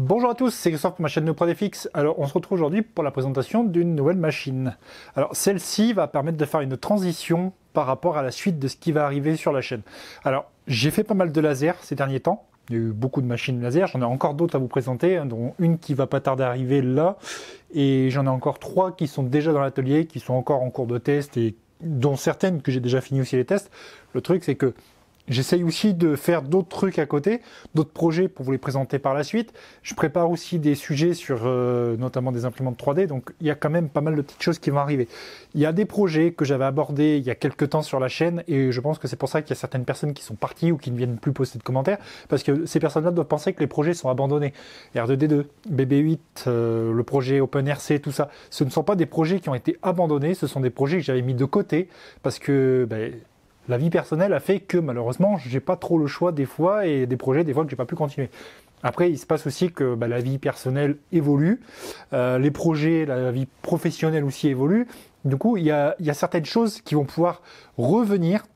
Bonjour à tous, c'est Christophe pour ma chaîne NeoProDFX. Alors on se retrouve aujourd'hui pour la présentation d'une nouvelle machine. Alors celle-ci va permettre de faire une transition par rapport à la suite de ce qui va arriver sur la chaîne. Alors j'ai fait pas mal de lasers ces derniers temps, il y a eu beaucoup de machines laser, j'en ai encore d'autres à vous présenter, dont une qui va pas tarder à arriver là, et j'en ai encore 3 qui sont déjà dans l'atelier, qui sont encore en cours de test, et dont certaines que j'ai déjà fini aussi les tests. Le truc c'est que j'essaye aussi de faire d'autres trucs à côté, d'autres projets pour vous les présenter par la suite. Je prépare aussi des sujets sur notamment des imprimantes 3D, donc il y a quand même pas mal de petites choses qui vont arriver. Il y a des projets que j'avais abordés il y a quelques temps sur la chaîne, et je pense que c'est pour ça qu'il y a certaines personnes qui sont parties ou qui ne viennent plus poster de commentaires, parce que ces personnes-là doivent penser que les projets sont abandonnés. R2D2, BB8, le projet OpenRC, tout ça, ce ne sont pas des projets qui ont été abandonnés, ce sont des projets que j'avais mis de côté, parce que la vie personnelle a fait que malheureusement, j'ai pas trop le choix des fois et des projets des fois que j'ai pas pu continuer. Après, il se passe aussi que la vie personnelle évolue, les projets, la vie professionnelle aussi évolue. Du coup, il y a certaines choses qui vont pouvoir revenir.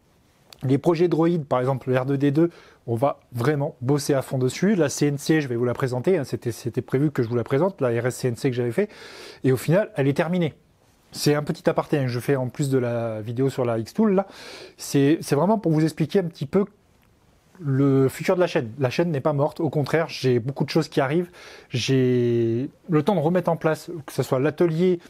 Les projets Droid, par exemple le R2D2, on va vraiment bosser à fond dessus. La CNC, je vais vous la présenter. C'était prévu que je vous la présente, la RS-CNC que j'avais fait. Et au final, elle est terminée. C'est un petit aparté que je fais en plus de la vidéo sur la Xtool là. C'est vraiment pour vous expliquer un petit peu le futur de la chaîne. La chaîne n'est pas morte, au contraire, j'ai beaucoup de choses qui arrivent. J'ai le temps de remettre en place, que ce soit l'atelier,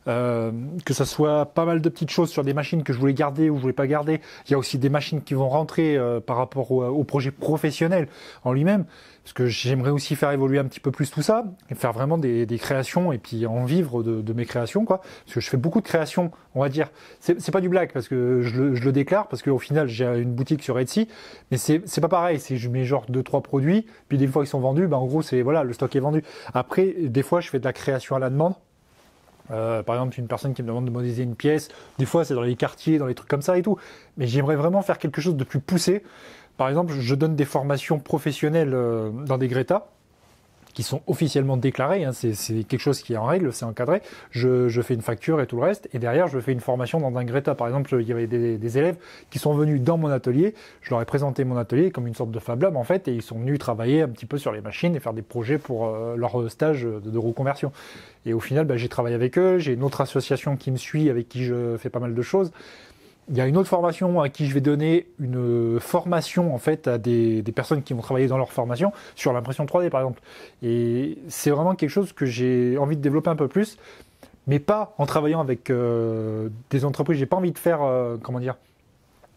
que ce soit pas mal de petites choses sur des machines que je voulais garder ou je voulais pas garder. Il y a aussi des machines qui vont rentrer par rapport au projet professionnel en lui-même, parce que j'aimerais aussi faire évoluer un petit peu plus tout ça, et faire vraiment des créations et puis en vivre de mes créations, quoi. Parce que je fais beaucoup de créations, on va dire. C'est pas du blague, parce que je le déclare, parce qu'au final j'ai une boutique sur Etsy, mais c'est pas pareil. Je mets genre 2-3 produits, puis des fois ils sont vendus, en gros c'est voilà, le stock est vendu. Après, des fois je fais de la création à la demande. Par exemple, une personne qui me demande de modéliser une pièce, des fois c'est dans les quartiers, dans les trucs comme ça et tout, mais j'aimerais vraiment faire quelque chose de plus poussé. Par exemple, je donne des formations professionnelles dans des Greta, qui sont officiellement déclarées, c'est quelque chose qui est en règle, c'est encadré, je fais une facture et tout le reste, et derrière je fais une formation dans un Greta. Par exemple, il y avait des élèves qui sont venus dans mon atelier, je leur ai présenté mon atelier comme une sorte de Fab Lab en fait, et ils sont venus travailler un petit peu sur les machines et faire des projets pour leur stage de reconversion. Et au final, j'ai travaillé avec eux, j'ai une autre association qui me suit, avec qui je fais pas mal de choses. Il y a une autre formation à qui je vais donner une formation en fait à des personnes qui vont travailler dans leur formation sur l'impression 3D par exemple. Et c'est vraiment quelque chose que j'ai envie de développer un peu plus, mais pas en travaillant avec des entreprises. J'ai pas envie de faire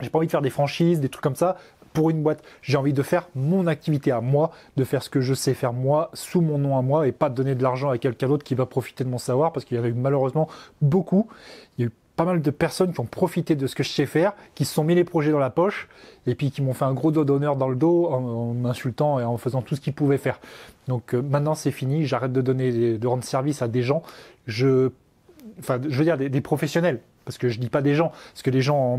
j'ai pas envie de faire des franchises, des trucs comme ça pour une boîte. J'ai envie de faire mon activité à moi, de faire ce que je sais faire moi, sous mon nom à moi, et pas de donner de l'argent à quelqu'un d'autre qui va profiter de mon savoir, parce qu'il y en a eu malheureusement beaucoup. Il y a eu pas mal de personnes qui ont profité de ce que je sais faire, qui se sont mis les projets dans la poche, et puis qui m'ont fait un gros doigt d'honneur dans le dos en m'insultant et en faisant tout ce qu'ils pouvaient faire. Donc maintenant c'est fini, j'arrête de rendre service à des gens, je veux dire des professionnels, parce que je dis pas des gens, parce que les gens,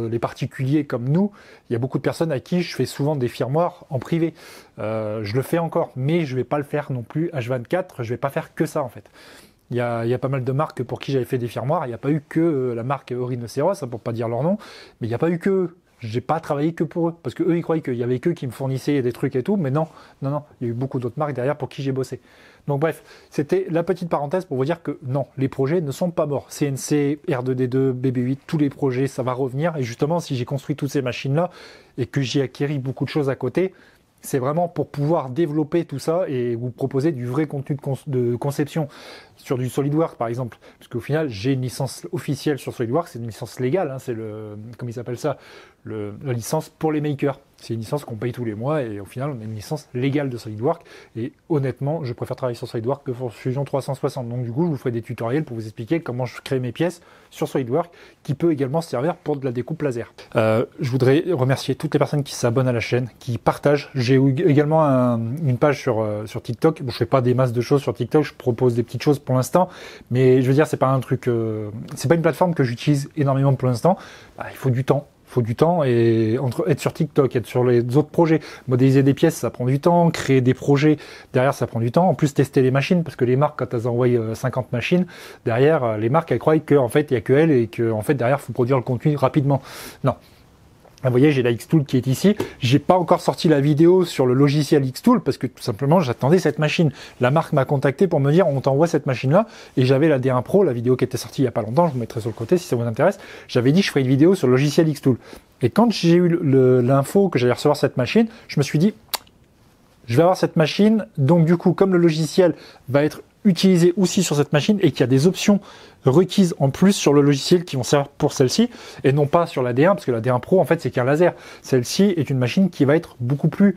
les particuliers comme nous, il y a beaucoup de personnes à qui je fais souvent des firmoirs en privé. Je le fais encore, mais je vais pas le faire non plus H24, je vais pas faire que ça en fait. Il y a pas mal de marques pour qui j'avais fait des firmoirs. Il n'y a pas eu que la marque Rhinocéros, pour pas dire leur nom, mais il n'y a pas eu que. J'ai pas travaillé que pour eux, parce que eux ils croyaient qu'il y avait qu'eux qui me fournissaient des trucs et tout, mais non, il y a eu beaucoup d'autres marques derrière pour qui j'ai bossé. Donc bref, c'était la petite parenthèse pour vous dire que non, les projets ne sont pas morts. CNC, R2D2, BB8, tous les projets, ça va revenir. Et justement, si j'ai construit toutes ces machines-là et que j'ai acquis beaucoup de choses à côté, c'est vraiment pour pouvoir développer tout ça et vous proposer du vrai contenu de conception sur du SolidWorks par exemple. Parce qu'au final, j'ai une licence officielle sur SolidWorks, c'est une licence légale, c'est comment ils appellent ça, la licence pour les makers. C'est une licence qu'on paye tous les mois et au final, on a une licence légale de SolidWorks. Et honnêtement, je préfère travailler sur SolidWorks que sur Fusion 360. Donc du coup, je vous ferai des tutoriels pour vous expliquer comment je crée mes pièces sur SolidWorks, qui peut également servir pour de la découpe laser. Je voudrais remercier toutes les personnes qui s'abonnent à la chaîne, qui partagent. J'ai également une page sur TikTok. Bon, je fais pas des masses de choses sur TikTok, je propose des petites choses pour l'instant, mais je veux dire, c'est pas un truc, c'est pas une plateforme que j'utilise énormément pour l'instant. Il faut du temps. Et entre être sur TikTok, être sur les autres projets, modéliser des pièces, ça prend du temps, créer des projets, derrière ça prend du temps. En plus tester les machines, parce que les marques, quand elles envoient 50 machines, derrière les marques elles croient qu'en fait il y a que elles et que en fait derrière faut produire le contenu rapidement. Non. Vous voyez, j'ai la Xtool qui est ici. J'ai pas encore sorti la vidéo sur le logiciel Xtool parce que tout simplement, j'attendais cette machine. La marque m'a contacté pour me dire, on t'envoie cette machine-là. Et j'avais la D1 Pro, la vidéo qui était sortie il y a pas longtemps. Je vous mettrai sur le côté si ça vous intéresse. J'avais dit, je ferai une vidéo sur le logiciel Xtool. Et quand j'ai eu l'info que j'allais recevoir cette machine, je me suis dit, je vais avoir cette machine. Donc du coup, comme le logiciel va être utilisé aussi sur cette machine et qu'il y a des options requises en plus sur le logiciel qui vont servir pour celle-ci et non pas sur la D1 parce que la D1 Pro en fait c'est qu'un laser. Celle-ci est une machine qui va être beaucoup plus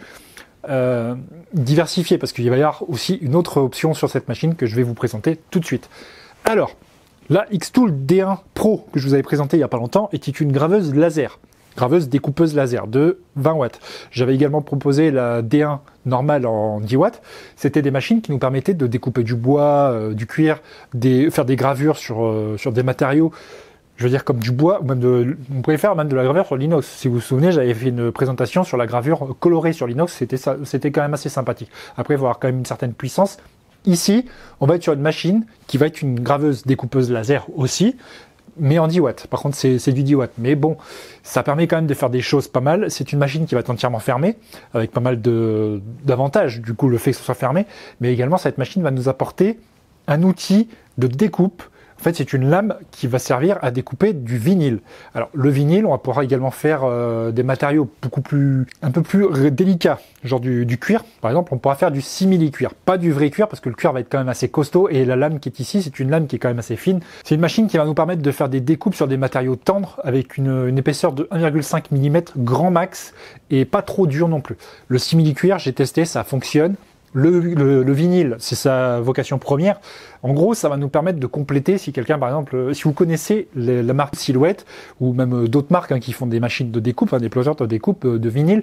diversifiée parce qu'il va y avoir aussi une autre option sur cette machine que je vais vous présenter tout de suite. Alors, la Xtool D1 Pro que je vous avais présentée il n'y a pas longtemps est une graveuse laser. Graveuse découpeuse laser de 20 watts. J'avais également proposé la D1 normale en 10 watts. C'était des machines qui nous permettaient de découper du bois, du cuir, faire des gravures sur des matériaux, je veux dire comme du bois, ou même on pouvait faire même de la gravure sur l'inox. Si vous vous souvenez, j'avais fait une présentation sur la gravure colorée sur l'inox, c'était quand même assez sympathique. Après, il faut avoir quand même une certaine puissance. Ici, on va être sur une machine qui va être une graveuse découpeuse laser aussi, mais en 10 watts. Par contre, c'est du 10 watts. Mais bon, ça permet quand même de faire des choses pas mal. C'est une machine qui va être entièrement fermée, avec pas mal d'avantages, du coup, le fait que ce soit fermé. Mais également, cette machine va nous apporter un outil de découpe. En fait, c'est une lame qui va servir à découper du vinyle. Alors, le vinyle, on va pouvoir également faire des matériaux un peu plus délicats, genre du cuir. Par exemple, on pourra faire du simili-cuir, pas du vrai cuir, parce que le cuir va être quand même assez costaud, et la lame qui est ici, c'est une lame qui est quand même assez fine. C'est une machine qui va nous permettre de faire des découpes sur des matériaux tendres, avec une épaisseur de 1,5 mm grand max, et pas trop dur non plus. Le simili-cuir, j'ai testé, ça fonctionne. Le vinyle, c'est sa vocation première. En gros, ça va nous permettre de compléter si quelqu'un, par exemple, si vous connaissez la marque Silhouette ou même d'autres marques qui font des machines de découpe, des plongeurs de découpe de vinyle,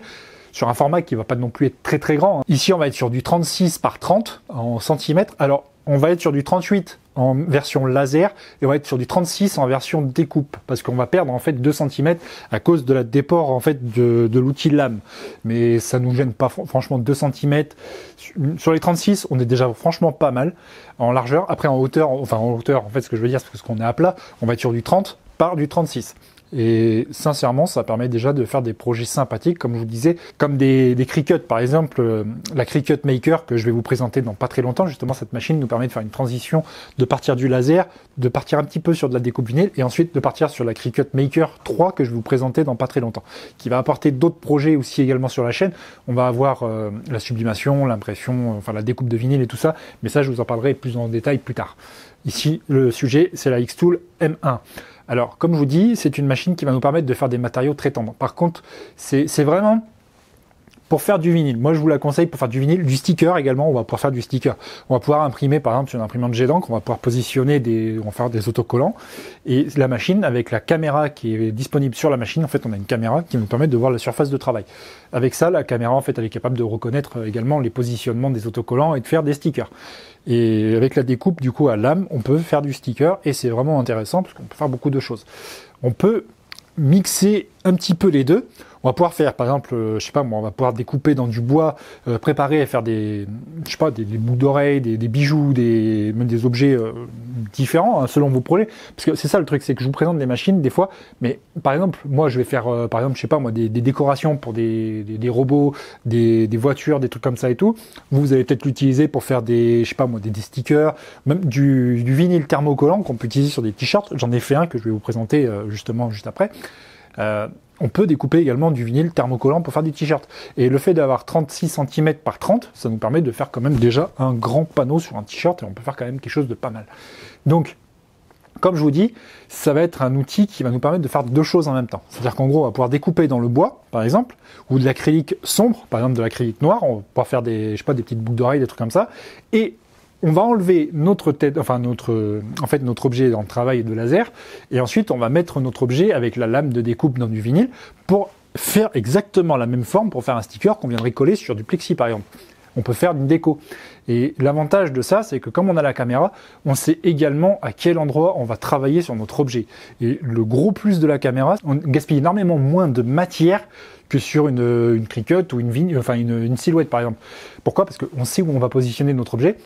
sur un format qui va pas non plus être très très grand. Ici, on va être sur du 36 par 30 en centimètres. Alors, on va être sur du 38 en version laser et on va être sur du 36 en version découpe parce qu'on va perdre en fait 2 cm à cause de la déport en fait de l'outil lame. Mais ça nous gêne pas franchement 2 cm. Sur les 36, on est déjà franchement pas mal en largeur. Après en hauteur, en fait ce que je veux dire c'est parce qu'on est à plat, on va être sur du 30 par du 36. Et sincèrement, ça permet déjà de faire des projets sympathiques, comme je vous disais, comme des Cricut. Par exemple, la Cricut Maker que je vais vous présenter dans pas très longtemps. Justement, cette machine nous permet de faire une transition, de partir du laser, de partir un petit peu sur de la découpe vinyle, et ensuite de partir sur la Cricut Maker 3 que je vais vous présenter dans pas très longtemps, qui va apporter d'autres projets aussi également sur la chaîne. On va avoir la sublimation, l'impression, enfin la découpe de vinyle et tout ça, mais ça, je vous en parlerai plus en détail plus tard. Ici, le sujet, c'est la Xtool M1. Alors, comme je vous dis, c'est une machine qui va nous permettre de faire des matériaux très tendres. Par contre, c'est vraiment pour faire du vinyle. Moi, je vous la conseille pour faire du vinyle, du sticker également. On va pouvoir faire du sticker. On va pouvoir imprimer, par exemple, sur une imprimante jet d'encre, on va pouvoir positionner on va faire des autocollants. Et la machine, avec la caméra qui est disponible sur la machine, en fait, on a une caméra qui nous permet de voir la surface de travail. Avec ça, la caméra, en fait, elle est capable de reconnaître également les positionnements des autocollants et de faire des stickers. Et avec la découpe du coup à lame, on peut faire du sticker et c'est vraiment intéressant parce qu'on peut faire beaucoup de choses. On peut mixer un petit peu les deux. On va pouvoir faire, par exemple, je sais pas moi, on va pouvoir découper dans du bois, préparer à faire des boucles d'oreilles, des bijoux, même des objets différents selon vos projets. Parce que c'est ça le truc, c'est que je vous présente des machines des fois, mais par exemple, moi je vais faire, par exemple, je sais pas moi, des décorations pour des robots, des voitures, des trucs comme ça et tout. Vous allez peut-être l'utiliser pour faire je sais pas moi, des stickers, même du vinyle thermocollant qu'on peut utiliser sur des t-shirts. J'en ai fait un que je vais vous présenter justement juste après. On peut découper également du vinyle thermocollant pour faire des t-shirts. Et le fait d'avoir 36 cm par 30, ça nous permet de faire quand même déjà un grand panneau sur un t-shirt et on peut faire quand même quelque chose de pas mal. Donc, comme je vous dis, ça va être un outil qui va nous permettre de faire deux choses en même temps. C'est-à-dire qu'en gros, on va pouvoir découper dans le bois, par exemple, ou de l'acrylique sombre, par exemple de l'acrylique noir, on va pouvoir faire des petites boucles d'oreilles, des trucs comme ça, et on va enlever notre tête, enfin notre objet dans le travail de laser, et ensuite on va mettre notre objet avec la lame de découpe dans du vinyle pour faire exactement la même forme pour faire un sticker qu'on viendrait coller sur du plexi par exemple. On peut faire une déco. Et l'avantage de ça, c'est que comme on a la caméra, on sait également à quel endroit on va travailler sur notre objet. Et le gros plus de la caméra, on gaspille énormément moins de matière que sur une Cricut ou une silhouette par exemple. Pourquoi ? Parce qu'on sait où on va positionner notre objet.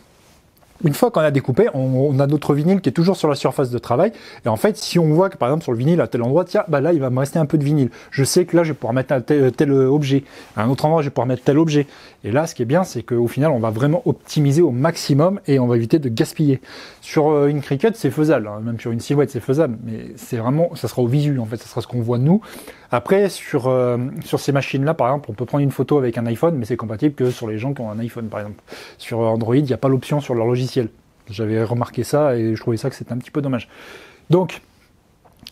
une fois qu'on a découpé, on a notre vinyle qui est toujours sur la surface de travail. Et en fait, si on voit que par exemple sur le vinyle à tel endroit, tiens, bah là il va me rester un peu de vinyle. Je sais que là je vais pouvoir mettre tel objet. À un autre endroit, je vais pouvoir mettre tel objet. Et là, ce qui est bien, c'est qu'au final, on va vraiment optimiser au maximum et on va éviter de gaspiller. Sur une Cricut, c'est faisable. Hein. Même sur une Silhouette, c'est faisable. Mais c'est vraiment, ça sera au visu en fait, ça sera ce qu'on voit de nous. Après, sur ces machines-là, par exemple, on peut prendre une photo avec un iPhone, mais c'est compatible que sur les gens qui ont un iPhone, par exemple. Sur Android, il n'y a pas l'option sur leur logiciel. J'avais remarqué ça et je trouvais ça que c'était un petit peu dommage. Donc,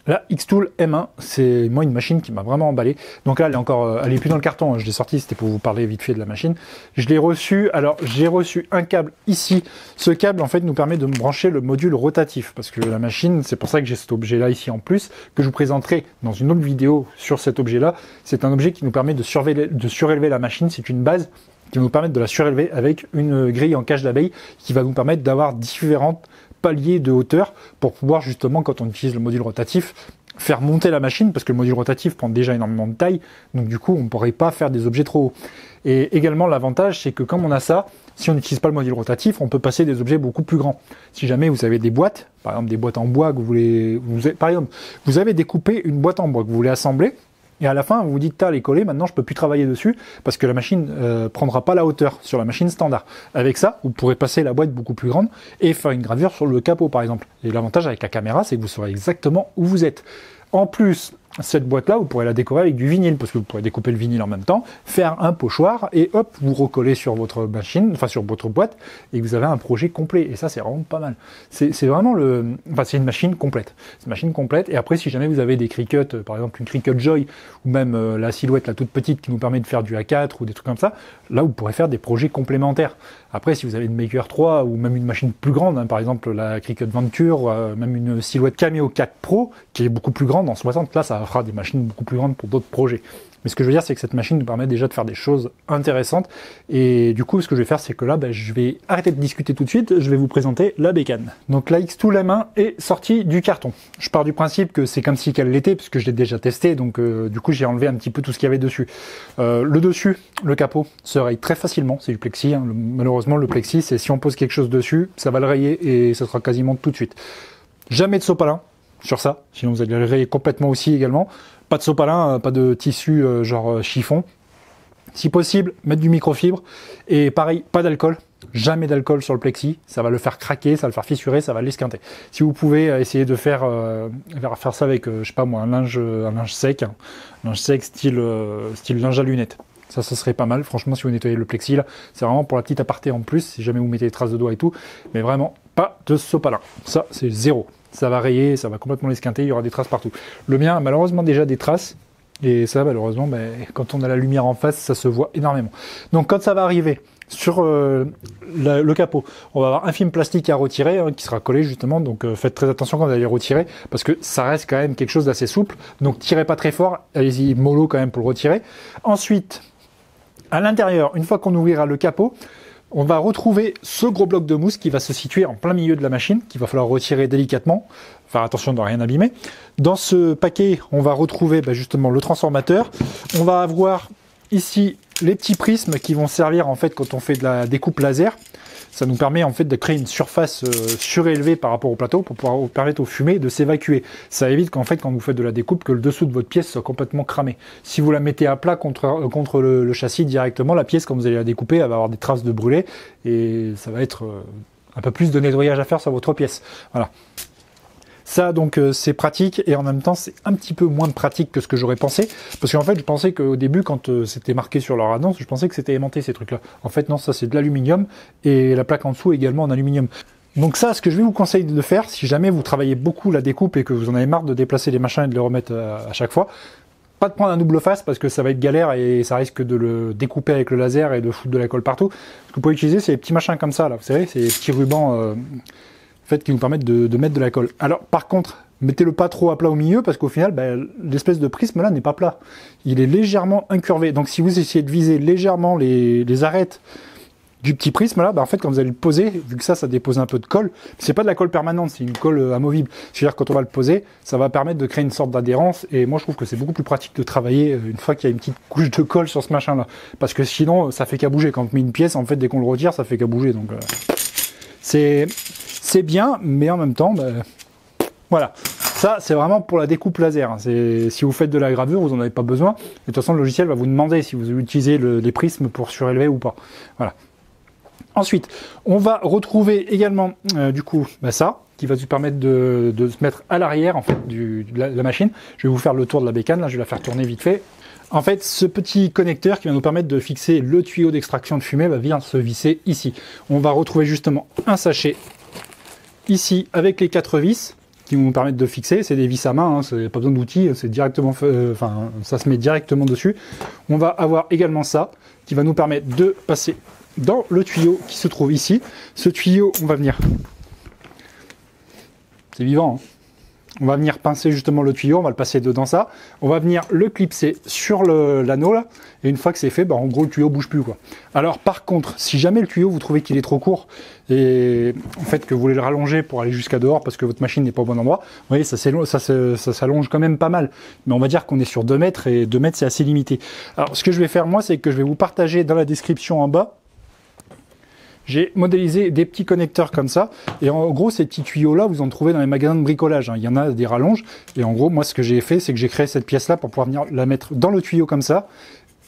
la Xtool M1, c'est moi une machine qui m'a vraiment emballé. Donc là, elle est plus dans le carton. Hein. Je l'ai sorti, c'était pour vous parler vite fait de la machine. Je l'ai reçu. Alors, j'ai reçu un câble ici. Ce câble, en fait, nous permet de me brancher le module rotatif. Parce que la machine, c'est pour ça que j'ai cet objet-là ici en plus, que je vous présenterai dans une autre vidéo sur cet objet-là. C'est un objet qui nous permet de surélever la machine. C'est une base qui va nous permettre de la surélever avec une grille en cage d'abeille qui va nous permettre d'avoir différentes paliers de hauteur pour pouvoir justement, quand on utilise le module rotatif, faire monter la machine, parce que le module rotatif prend déjà énormément de taille, donc du coup on ne pourrait pas faire des objets trop hauts. Et également l'avantage, c'est que comme on a ça, si on n'utilise pas le module rotatif, on peut passer des objets beaucoup plus grands. Si jamais vous avez des boîtes, par exemple des boîtes en bois que vous avez découpé une boîte en bois que vous voulez assembler, et à la fin, vous vous dites, elle est collée, maintenant je peux plus travailler dessus parce que la machine prendra pas la hauteur sur la machine standard. Avec ça, vous pourrez passer la boîte beaucoup plus grande et faire une gravure sur le capot par exemple. Et l'avantage avec la caméra, c'est que vous saurez exactement où vous êtes. En plus, cette boîte-là, vous pourrez la décorer avec du vinyle, parce que vous pourrez découper le vinyle en même temps, faire un pochoir, et hop, vous recollez sur votre machine, enfin sur votre boîte, et vous avez un projet complet. Et ça, c'est vraiment pas mal. C'est vraiment c'est une machine complète. C'est une machine complète. Et après, si jamais vous avez des Cricut, par exemple une Cricut Joy, ou même la Silhouette, la toute petite, qui nous permet de faire du A4 ou des trucs comme ça, là, vous pourrez faire des projets complémentaires. Après, si vous avez une Maker 3 ou même une machine plus grande, hein, par exemple la Cricut Venture, même une Silhouette Cameo 4 Pro, qui est beaucoup plus grande en 60, là, ça fera des machines beaucoup plus grandes pour d'autres projets. Mais ce que je veux dire, c'est que cette machine nous permet déjà de faire des choses intéressantes. Et du coup, ce que je vais faire, c'est que là, je vais arrêter de discuter tout de suite. Je vais vous présenter la bécane. Donc la Xtool M1 est sortie du carton. Je pars du principe que c'est comme si qu'elle l'était, puisque je l'ai déjà testé. Donc du coup, j'ai enlevé un petit peu tout ce qu'il y avait dessus. Le dessus, le capot, se raye très facilement. C'est du plexi. Hein. Malheureusement, le plexi, c'est si on pose quelque chose dessus, ça va le rayer et ça sera quasiment tout de suite. Jamais de sopalin sur ça, sinon vous allez le rayer complètement aussi également. Pas de sopalin, pas de tissu genre chiffon. Si possible, mettre du microfibre. Et pareil, pas d'alcool. Jamais d'alcool sur le plexi. Ça va le faire craquer, ça va le faire fissurer, ça va l'esquinter. Si vous pouvez essayer de faire ça avec, je sais pas moi, un linge sec. Un linge sec style linge à lunettes. Ça serait pas mal. Franchement, si vous nettoyez le plexi, là, c'est vraiment pour la petite aparté en plus, si jamais vous mettez des traces de doigts et tout. Mais vraiment, pas de sopalin. Ça, c'est zéro. Ça va rayer, ça va complètement l'esquinter, il y aura des traces partout. Le mien a malheureusement déjà des traces, et ça, malheureusement, quand on a la lumière en face, ça se voit énormément. Donc quand ça va arriver sur le capot, on va avoir un film plastique à retirer, hein, qui sera collé justement, donc faites très attention quand vous allez le retirer, parce que ça reste quand même quelque chose d'assez souple, donc tirez pas très fort, allez-y mollo quand même pour le retirer. Ensuite, à l'intérieur, une fois qu'on ouvrira le capot, on va retrouver ce gros bloc de mousse qui va se situer en plein milieu de la machine, qu'il va falloir retirer délicatement, faire attention de ne rien abîmer. Dans ce paquet, on va retrouver justement le transformateur. On va avoir ici les petits prismes qui vont servir en fait quand on fait de la découpe laser. Ça nous permet en fait de créer une surface surélevée par rapport au plateau pour pouvoir permettre aux fumées de s'évacuer. Ça évite qu'en fait quand vous faites de la découpe que le dessous de votre pièce soit complètement cramé. Si vous la mettez à plat contre le châssis directement, la pièce quand vous allez la découper, elle va avoir des traces de brûlé et ça va être un peu plus de nettoyage à faire sur votre pièce. Voilà. Ça, donc, c'est pratique et en même temps, c'est un petit peu moins pratique que ce que j'aurais pensé. Parce qu'en fait, je pensais qu'au début, quand c'était marqué sur leur annonce, je pensais que c'était aimanté ces trucs-là. En fait, non, ça c'est de l'aluminium et la plaque en dessous également en aluminium. Donc ça, ce que je vais vous conseiller de faire, si jamais vous travaillez beaucoup la découpe et que vous en avez marre de déplacer les machins et de les remettre à chaque fois, pas de prendre un double face parce que ça va être galère et ça risque de le découper avec le laser et de foutre de la colle partout. Ce que vous pouvez utiliser, c'est les petits machins comme ça, là, vous savez, c'est les petits rubans fait, qui nous permettent de mettre de la colle. Alors, par contre, mettez-le pas trop à plat au milieu, parce qu'au final, l'espèce de prisme là n'est pas plat. Il est légèrement incurvé. Donc, si vous essayez de viser légèrement les arêtes du petit prisme là, en fait, quand vous allez le poser, vu que ça dépose un peu de colle, c'est pas de la colle permanente, c'est une colle amovible. C'est-à-dire, quand on va le poser, ça va permettre de créer une sorte d'adhérence, et moi, je trouve que c'est beaucoup plus pratique de travailler une fois qu'il y a une petite couche de colle sur ce machin là. Parce que sinon, ça fait qu'à bouger. Quand on met une pièce, en fait, dès qu'on le retire, ça fait qu'à bouger. Donc, c'est bien, mais en même temps, voilà. Ça, c'est vraiment pour la découpe laser. Si vous faites de la gravure, vous n'en avez pas besoin. De toute façon, le logiciel va vous demander si vous utilisez les prismes pour surélever ou pas. Voilà. Ensuite, on va retrouver également, du coup, ça, qui va nous permettre de se mettre à l'arrière en fait, de la machine. Je vais vous faire le tour de la bécane, là, je vais la faire tourner vite fait. En fait, ce petit connecteur qui va nous permettre de fixer le tuyau d'extraction de fumée va venir se visser ici. On va retrouver justement un sachet ici avec les 4 vis qui vont nous permettre de fixer. C'est des vis à main, c'est pas besoin d'outils, c'est directement, ça se met directement dessus. On va avoir également ça qui va nous permettre de passer dans le tuyau qui se trouve ici. Ce tuyau, on va venir... C'est vivant, hein. On va venir pincer justement le tuyau, on va le passer dedans ça. On va venir le clipser sur l'anneau là. Et une fois que c'est fait, en gros le tuyau bouge plus quoi. Alors par contre, si jamais le tuyau vous trouvez qu'il est trop court et en fait que vous voulez le rallonger pour aller jusqu'à dehors parce que votre machine n'est pas au bon endroit, vous voyez ça s'allonge quand même pas mal. Mais on va dire qu'on est sur 2 mètres et 2 mètres c'est assez limité. Alors ce que je vais faire moi, c'est que je vais vous partager dans la description en bas. J'ai modélisé des petits connecteurs comme ça, et en gros ces petits tuyaux là vous en trouvez dans les magasins de bricolage, il y en a des rallonges, et en gros moi ce que j'ai fait c'est que j'ai créé cette pièce là pour pouvoir venir la mettre dans le tuyau comme ça.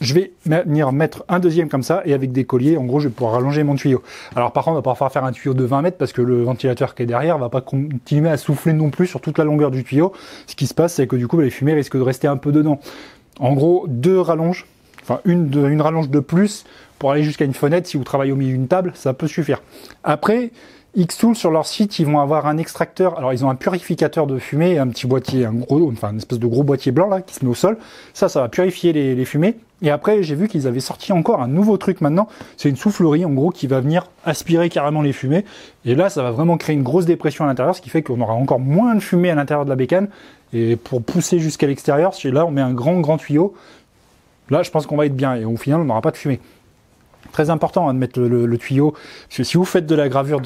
Je vais venir mettre un deuxième comme ça, et avec des colliers en gros je vais pouvoir rallonger mon tuyau. Alors par contre on va pas pouvoir faire un tuyau de 20 mètres parce que le ventilateur qui est derrière va pas continuer à souffler non plus sur toute la longueur du tuyau. Ce qui se passe c'est que du coup les fumées risquent de rester un peu dedans. En gros 2 rallonges, enfin une rallonge de plus pour aller jusqu'à une fenêtre. Si vous travaillez au milieu d'une table, ça peut suffire. Après, Xtool sur leur site, ils vont avoir un extracteur. Alors ils ont un purificateur de fumée, un petit boîtier, une espèce de gros boîtier blanc là qui se met au sol. Ça va purifier les fumées. Et après, j'ai vu qu'ils avaient sorti encore un nouveau truc maintenant. C'est une soufflerie en gros qui va venir aspirer carrément les fumées. Et là, ça va vraiment créer une grosse dépression à l'intérieur, ce qui fait qu'on aura encore moins de fumée à l'intérieur de la bécane. Et pour pousser jusqu'à l'extérieur, là on met un grand tuyau. Là, je pense qu'on va être bien. Et au final, on n'aura pas de fumée. Très important de mettre le tuyau, parce que si vous faites de la gravure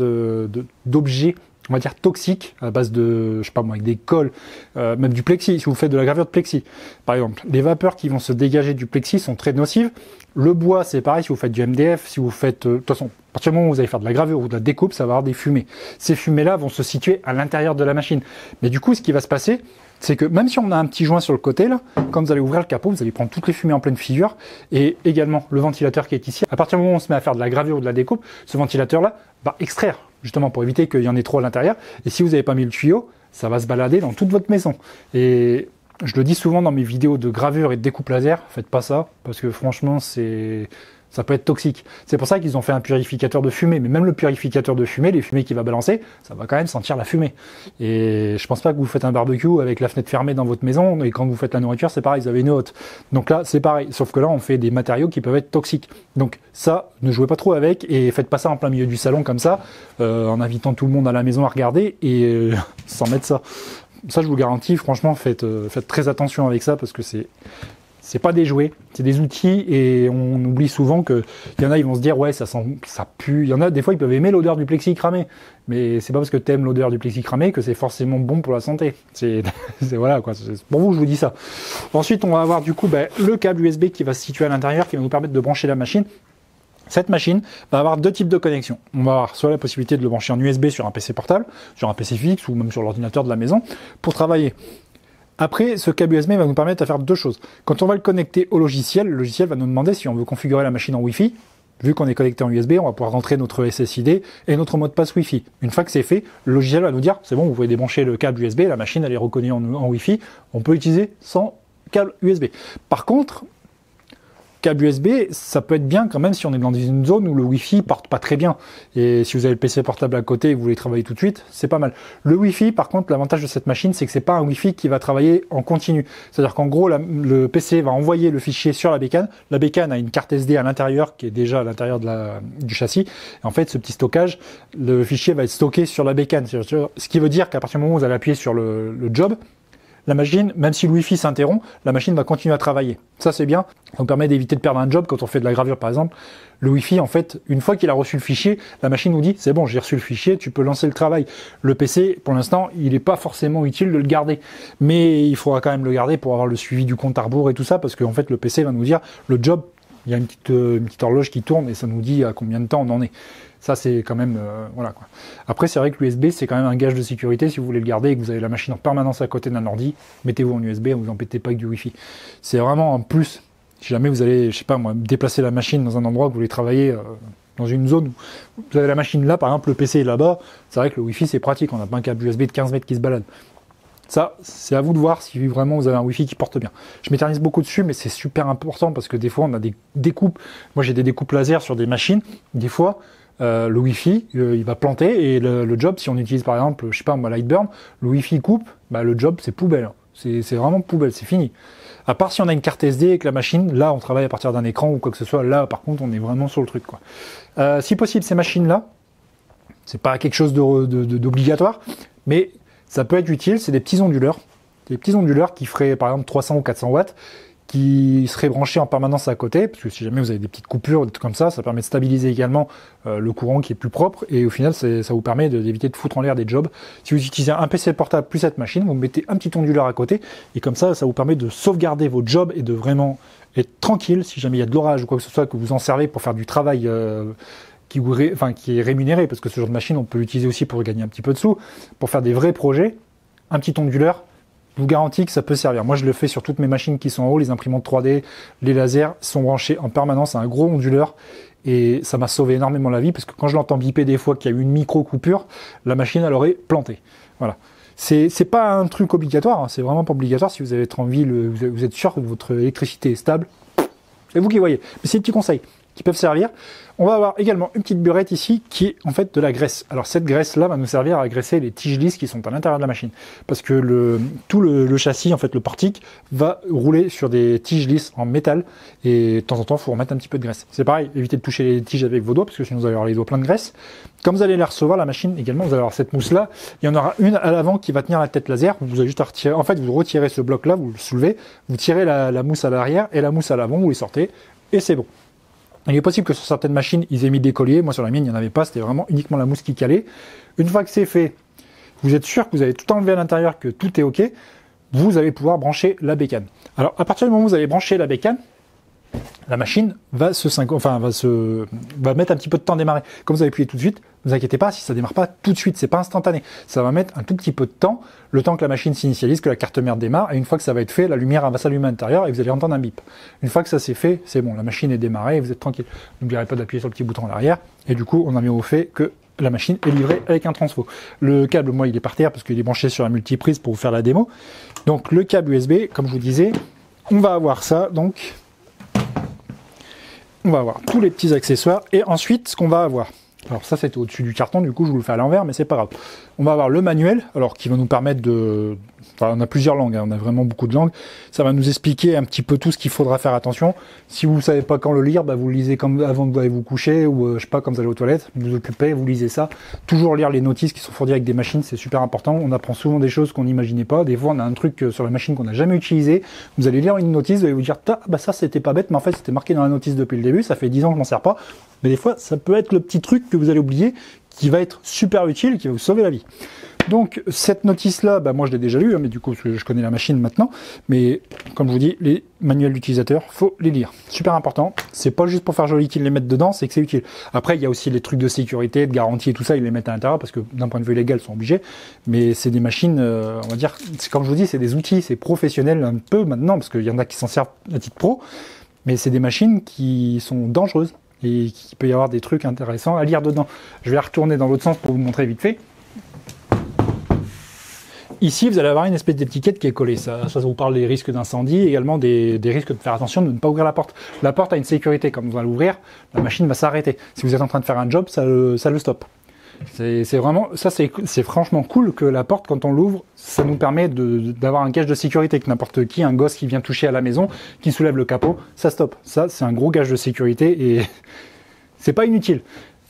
d'objets, on va dire toxiques, à base de, je sais pas moi, avec des cols, même du plexi, si vous faites de la gravure de plexi, par exemple, les vapeurs qui vont se dégager du plexi sont très nocives. Le bois, c'est pareil, si vous faites du MDF, si vous faites, de toute façon, à partir du moment où vous allez faire de la gravure ou de la découpe, ça va avoir des fumées. Ces fumées-là vont se situer à l'intérieur de la machine. Mais du coup, ce qui va se passer, c'est que même si on a un petit joint sur le côté, là, quand vous allez ouvrir le capot, vous allez prendre toutes les fumées en pleine figure, et également le ventilateur qui est ici. À partir du moment où on se met à faire de la gravure ou de la découpe, ce ventilateur-là va extraire, justement pour éviter qu'il y en ait trop à l'intérieur. Et si vous n'avez pas mis le tuyau, ça va se balader dans toute votre maison. Et je le dis souvent dans mes vidéos de gravure et de découpe laser, faites pas ça, parce que franchement, ça peut être toxique. C'est pour ça qu'ils ont fait un purificateur de fumée, mais même le purificateur de fumée, les fumées qu'il va balancer, ça va quand même sentir la fumée. Et je pense pas que vous faites un barbecue avec la fenêtre fermée dans votre maison, et quand vous faites la nourriture, c'est pareil, vous avez une hotte. Donc là, c'est pareil, sauf que là, on fait des matériaux qui peuvent être toxiques. Donc ça, ne jouez pas trop avec, et faites pas ça en plein milieu du salon comme ça, en invitant tout le monde à la maison à regarder, et sans mettre ça. Ça, je vous garantis, franchement, faites très attention avec ça, parce que c'est pas des jouets, c'est des outils, et on oublie souvent que y en a, ils vont se dire ouais ça sent, ça pue. Il y en a des fois ils peuvent aimer l'odeur du plexi cramé, mais c'est pas parce que tu aimes l'odeur du plexi cramé que c'est forcément bon pour la santé. C'est voilà quoi. Pour vous je vous dis ça. Ensuite on va avoir du coup le câble USB qui va se situer à l'intérieur, qui va nous permettre de brancher la machine. Cette machine va avoir 2 types de connexions. On va avoir soit la possibilité de le brancher en USB sur un PC portable, sur un PC fixe ou même sur l'ordinateur de la maison pour travailler. Après, ce câble USB va nous permettre de faire 2 choses. Quand on va le connecter au logiciel, le logiciel va nous demander si on veut configurer la machine en Wi-Fi. Vu qu'on est connecté en USB, on va pouvoir rentrer notre SSID et notre mot de passe Wi-Fi. Une fois que c'est fait, le logiciel va nous dire c'est bon, vous pouvez débrancher le câble USB, la machine elle est reconnue en Wi-Fi, on peut l'utiliser sans câble USB. Par contre, câble USB, ça peut être bien quand même si on est dans une zone où le Wi-Fi porte pas très bien. Et si vous avez le PC portable à côté et que vous voulez travailler tout de suite, c'est pas mal. Le Wi-Fi, par contre, l'avantage de cette machine, c'est que c'est pas un Wi-Fi qui va travailler en continu. C'est-à-dire qu'en gros, le PC va envoyer le fichier sur la bécane. La bécane a une carte SD à l'intérieur qui est déjà à l'intérieur du châssis. Et en fait, ce petit stockage, le fichier va être stocké sur la bécane. Ce qui veut dire qu'à partir du moment où vous allez appuyer sur le job, la machine, même si le Wi-Fi s'interrompt, la machine va continuer à travailler. Ça, c'est bien. Ça nous permet d'éviter de perdre un job quand on fait de la gravure, par exemple. Le Wi-Fi, en fait, une fois qu'il a reçu le fichier, la machine nous dit « c'est bon, j'ai reçu le fichier, tu peux lancer le travail ». Le PC, pour l'instant, il n'est pas forcément utile de le garder. Mais il faudra quand même le garder pour avoir le suivi du compte à rebours et tout ça, parce qu'en fait, le PC va nous dire « le job Il y a une petite horloge qui tourne et ça nous dit à combien de temps on en est. Ça, c'est quand même... voilà, quoi. Après, c'est vrai que l'USB, c'est quand même un gage de sécurité. Si vous voulez le garder et que vous avez la machine en permanence à côté d'un ordi, mettez-vous en USB, ne vous embêtez pas avec du Wi-Fi. C'est vraiment un plus. Si jamais vous allez, je sais pas moi, déplacer la machine dans un endroit où vous voulez travailler dans une zone où vous avez la machine là, par exemple, le PC est là-bas, c'est vrai que le Wi-Fi, c'est pratique. On n'a pas un câble USB de 15 mètres qui se balade. Ça, c'est à vous de voir si vraiment vous avez un Wi-Fi qui porte bien. Je m'éternise beaucoup dessus, mais c'est super important parce que des fois, on a des découpes. Moi, j'ai des découpes laser sur des machines. Des fois, le Wi-Fi, il va planter et le job, si on utilise par exemple, je sais pas moi, Lightburn, le Wi-Fi coupe, bah, le job, c'est poubelle. C'est vraiment poubelle, c'est fini. À part si on a une carte SD et que la machine, là, on travaille à partir d'un écran ou quoi que ce soit. Là, par contre, on est vraiment sur le truc, quoi. Si possible, ces machines-là, c'est pas quelque chose d'obligatoire, mais ça peut être utile, c'est des petits onduleurs. Des petits onduleurs qui feraient par exemple 300 ou 400 watts, qui seraient branchés en permanence à côté, parce que si jamais vous avez des petites coupures, des trucs comme ça permet de stabiliser également le courant qui est plus propre, et au final ça vous permet d'éviter de foutre en l'air des jobs. Si vous utilisez un PC portable plus cette machine, vous mettez un petit onduleur à côté, et comme ça vous permet de sauvegarder votre job et de vraiment être tranquille, si jamais il y a de l'orage ou quoi que ce soit, que vous en servez pour faire du travail qui est rémunéré, parce que ce genre de machine, on peut l'utiliser aussi pour gagner un petit peu de sous, pour faire des vrais projets. Un petit onduleur, je vous garantis que ça peut servir. Moi, je le fais sur toutes mes machines qui sont en haut, les imprimantes 3D, les lasers sont branchés en permanence à un gros onduleur, et ça m'a sauvé énormément la vie, parce que quand je l'entends biper des fois qu'il y a eu une micro-coupure, la machine, elle aurait planté. Voilà. C'est pas un truc obligatoire, hein, c'est vraiment pas obligatoire. Si vous avez envie, vous êtes sûr que votre électricité est stable, c'est vous qui voyez. Mais c'est des petits conseils qui peuvent servir. On va avoir également une petite burette ici qui est en fait de la graisse. Alors cette graisse-là va nous servir à graisser les tiges lisses qui sont à l'intérieur de la machine. Parce que tout le châssis, en fait le portique, va rouler sur des tiges lisses en métal. Et de temps en temps, il faut remettre un petit peu de graisse. C'est pareil, évitez de toucher les tiges avec vos doigts, parce que sinon vous allez avoir les doigts pleins de graisse. Quand vous allez les recevoir, la machine également, vous allez avoir cette mousse-là. Il y en aura une à l'avant qui va tenir la tête laser. Vous avez juste à retirer. En fait, vous retirez ce bloc-là, vous le soulevez, vous tirez la mousse à l'arrière et la mousse à l'avant, vous les sortez, et c'est bon. Il est possible que sur certaines machines, ils aient mis des colliers. Moi, sur la mienne, il n'y en avait pas. C'était vraiment uniquement la mousse qui calait. Une fois que c'est fait, vous êtes sûr que vous avez tout enlevé à l'intérieur, que tout est OK. Vous allez pouvoir brancher la bécane. Alors, à partir du moment où vous allez brancher la bécane, la machine va mettre un petit peu de temps à démarrer. Comme vous avez appuyé tout de suite, ne vous inquiétez pas si ça démarre pas tout de suite, c'est pas instantané. Ça va mettre un tout petit peu de temps, le temps que la machine s'initialise, que la carte mère démarre, et une fois que ça va être fait, la lumière va s'allumer à l'intérieur et vous allez entendre un bip. Une fois que ça c'est fait, c'est bon, la machine est démarrée et vous êtes tranquille. N'oubliez pas d'appuyer sur le petit bouton à l'arrière, et du coup, on a mis au fait que la machine est livrée avec un transfo. Le câble, moi, il est par terre parce qu'il est branché sur la multiprise pour vous faire la démo. Donc, le câble USB, comme je vous disais, on va avoir ça, donc... On va avoir tous les petits accessoires et ensuite ce qu'on va avoir. Alors ça c'était au-dessus du carton, du coup je vous le fais à l'envers, mais c'est pas grave. On va avoir le manuel, alors qui va nous permettre de... Enfin, on a plusieurs langues, hein, on a vraiment beaucoup de langues. Ça va nous expliquer un petit peu tout ce qu'il faudra faire attention. Si vous ne savez pas quand le lire, bah, vous le lisez comme avant de vous coucher, ou je sais pas, quand vous allez aux toilettes, vous vous occupez, vous lisez ça. Toujours lire les notices qui sont fournies avec des machines, c'est super important. On apprend souvent des choses qu'on n'imaginait pas. Des fois on a un truc sur la machine qu'on n'a jamais utilisé. Vous allez lire une notice, vous allez vous dire, bah ça c'était pas bête, mais en fait c'était marqué dans la notice depuis le début, ça fait 10 ans que je m'en sers pas. Mais des fois ça peut être le petit truc que vous allez oublier, qui va être super utile, qui va vous sauver la vie. Donc cette notice-là, bah, moi je l'ai déjà lue, hein, mais du coup je connais la machine maintenant. Mais comme je vous dis, les manuels d'utilisateur, faut les lire. Super important. C'est pas juste pour faire joli qu'ils les mettent dedans, c'est que c'est utile. Après il y a aussi les trucs de sécurité, de garantie et tout ça, ils les mettent à l'intérieur parce que d'un point de vue légal ils sont obligés. Mais c'est des machines, on va dire, comme je vous dis, c'est des outils, c'est professionnel un peu maintenant parce qu'il y en a qui s'en servent à titre pro. Mais c'est des machines qui sont dangereuses et qu'il peut y avoir des trucs intéressants à lire dedans. Je vais la retourner dans l'autre sens pour vous montrer vite fait. Ici, vous allez avoir une espèce d'étiquette qui est collée. Ça vous parle des risques d'incendie, également des risques de faire attention de ne pas ouvrir la porte. La porte a une sécurité. Quand vous allez l'ouvrir, la machine va s'arrêter. Si vous êtes en train de faire un job, ça le stoppe. C'est vraiment, ça c'est franchement cool que la porte, quand on l'ouvre, ça nous permet d'avoir un gage de sécurité, que n'importe qui, un gosse qui vient toucher à la maison, qui soulève le capot, ça stoppe. Ça, c'est un gros gage de sécurité et c'est pas inutile.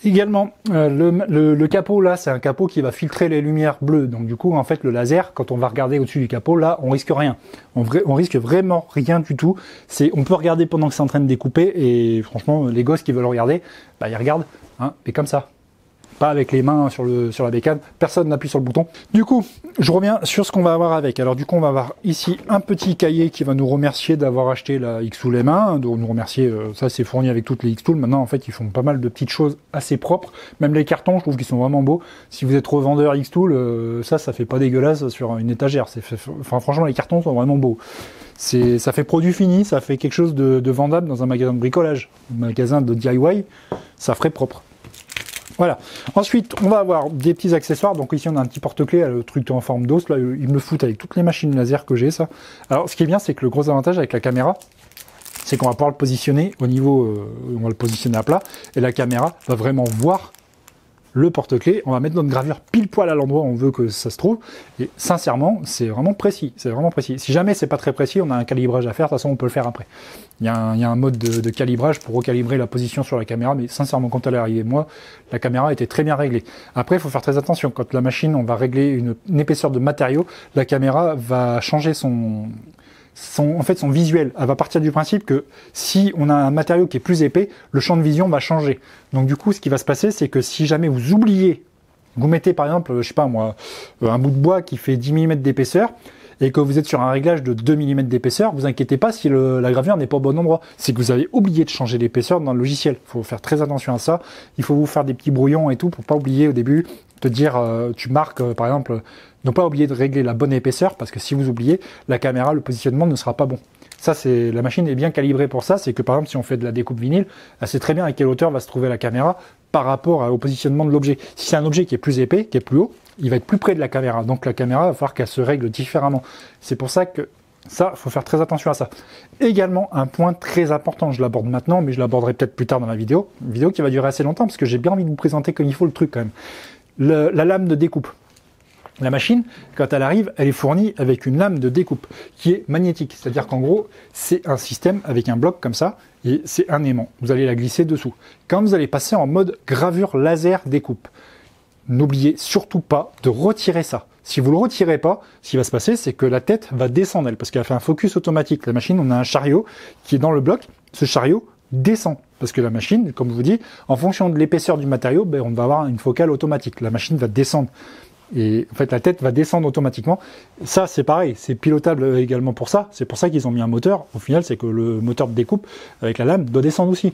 Également, le capot là, c'est un capot qui va filtrer les lumières bleues. Donc du coup, en fait, le laser, quand on va regarder au-dessus du capot, là, on risque rien. On risque vraiment rien du tout. On peut regarder pendant que c'est en train de découper et franchement, les gosses qui veulent regarder, bah, ils regardent, hein, et comme ça. pas avec les mains sur la bécane, personne n'appuie sur le bouton. Du coup, je reviens sur ce qu'on va avoir avec. Alors du coup, on va avoir ici un petit cahier qui va nous remercier d'avoir acheté la Xtool M1, donc nous remercier, ça c'est fourni avec toutes les Xtool. Maintenant, en fait, ils font pas mal de petites choses assez propres, même les cartons, je trouve qu'ils sont vraiment beaux. Si vous êtes revendeur Xtool, ça fait pas dégueulasse sur une étagère. Enfin, franchement, les cartons sont vraiment beaux. Ça fait produit fini, ça fait quelque chose de vendable dans un magasin de bricolage, un magasin de DIY, ça ferait propre. Voilà. Ensuite, on va avoir des petits accessoires. Donc ici, on a un petit porte-clés, le truc en forme d'os. Là, ils me foutent avec toutes les machines laser que j'ai, ça. Alors, ce qui est bien, c'est que le gros avantage avec la caméra, c'est qu'on va pouvoir le positionner au niveau, on va le positionner à plat, et la caméra va vraiment voir le porte-clés. On va mettre notre gravure pile poil à l'endroit où on veut que ça se trouve. Et sincèrement, c'est vraiment précis. C'est vraiment précis. Si jamais c'est pas très précis, on a un calibrage à faire. De toute façon, on peut le faire après. Il y a un mode de calibrage pour recalibrer la position sur la caméra. Mais sincèrement, quand elle est arrivée, moi, la caméra était très bien réglée. Après, il faut faire très attention. Quand la machine, on va régler une épaisseur de matériau, la caméra va changer son visuel. Elle va partir du principe que si on a un matériau qui est plus épais, le champ de vision va changer. Donc du coup, ce qui va se passer, c'est que si jamais vous oubliez, vous mettez par exemple, je sais pas moi, un bout de bois qui fait 10 mm d'épaisseur, et que vous êtes sur un réglage de 2 mm d'épaisseur, vous inquiétez pas si la gravure n'est pas au bon endroit. C'est que vous avez oublié de changer l'épaisseur dans le logiciel. Il faut faire très attention à ça. Il faut vous faire des petits brouillons et tout pour pas oublier au début de dire, tu marques par exemple, ne pas oublier de régler la bonne épaisseur, parce que si vous oubliez, la caméra, le positionnement ne sera pas bon. Ça, la machine est bien calibrée pour ça. C'est que par exemple, si on fait de la découpe vinyle, elle sait très bien à quelle hauteur va se trouver la caméra par rapport au positionnement de l'objet. Si c'est un objet qui est plus épais, qui est plus haut, il va être plus près de la caméra. Donc la caméra, il va falloir qu'elle se règle différemment. C'est pour ça que ça, il faut faire très attention à ça. Également, un point très important, je l'aborde maintenant, mais je l'aborderai peut-être plus tard dans la vidéo. Une vidéo qui va durer assez longtemps, parce que j'ai bien envie de vous présenter comme il faut le truc quand même. La lame de découpe. La machine, quand elle arrive, elle est fournie avec une lame de découpe qui est magnétique. C'est-à-dire qu'en gros, c'est un système avec un bloc comme ça, et c'est un aimant. Vous allez la glisser dessous. Quand vous allez passer en mode gravure laser découpe, n'oubliez surtout pas de retirer ça. Si vous ne le retirez pas, ce qui va se passer, c'est que la tête va descendre, elle, parce qu'elle fait un focus automatique. La machine, on a un chariot qui est dans le bloc. Ce chariot descend, parce que la machine, comme je vous dis, en fonction de l'épaisseur du matériau, on va avoir une focale automatique. La machine va descendre. Et en fait, la tête va descendre automatiquement. Ça, c'est pareil, c'est pilotable également pour ça. C'est pour ça qu'ils ont mis un moteur. Au final, c'est que le moteur de découpe avec la lame doit descendre aussi.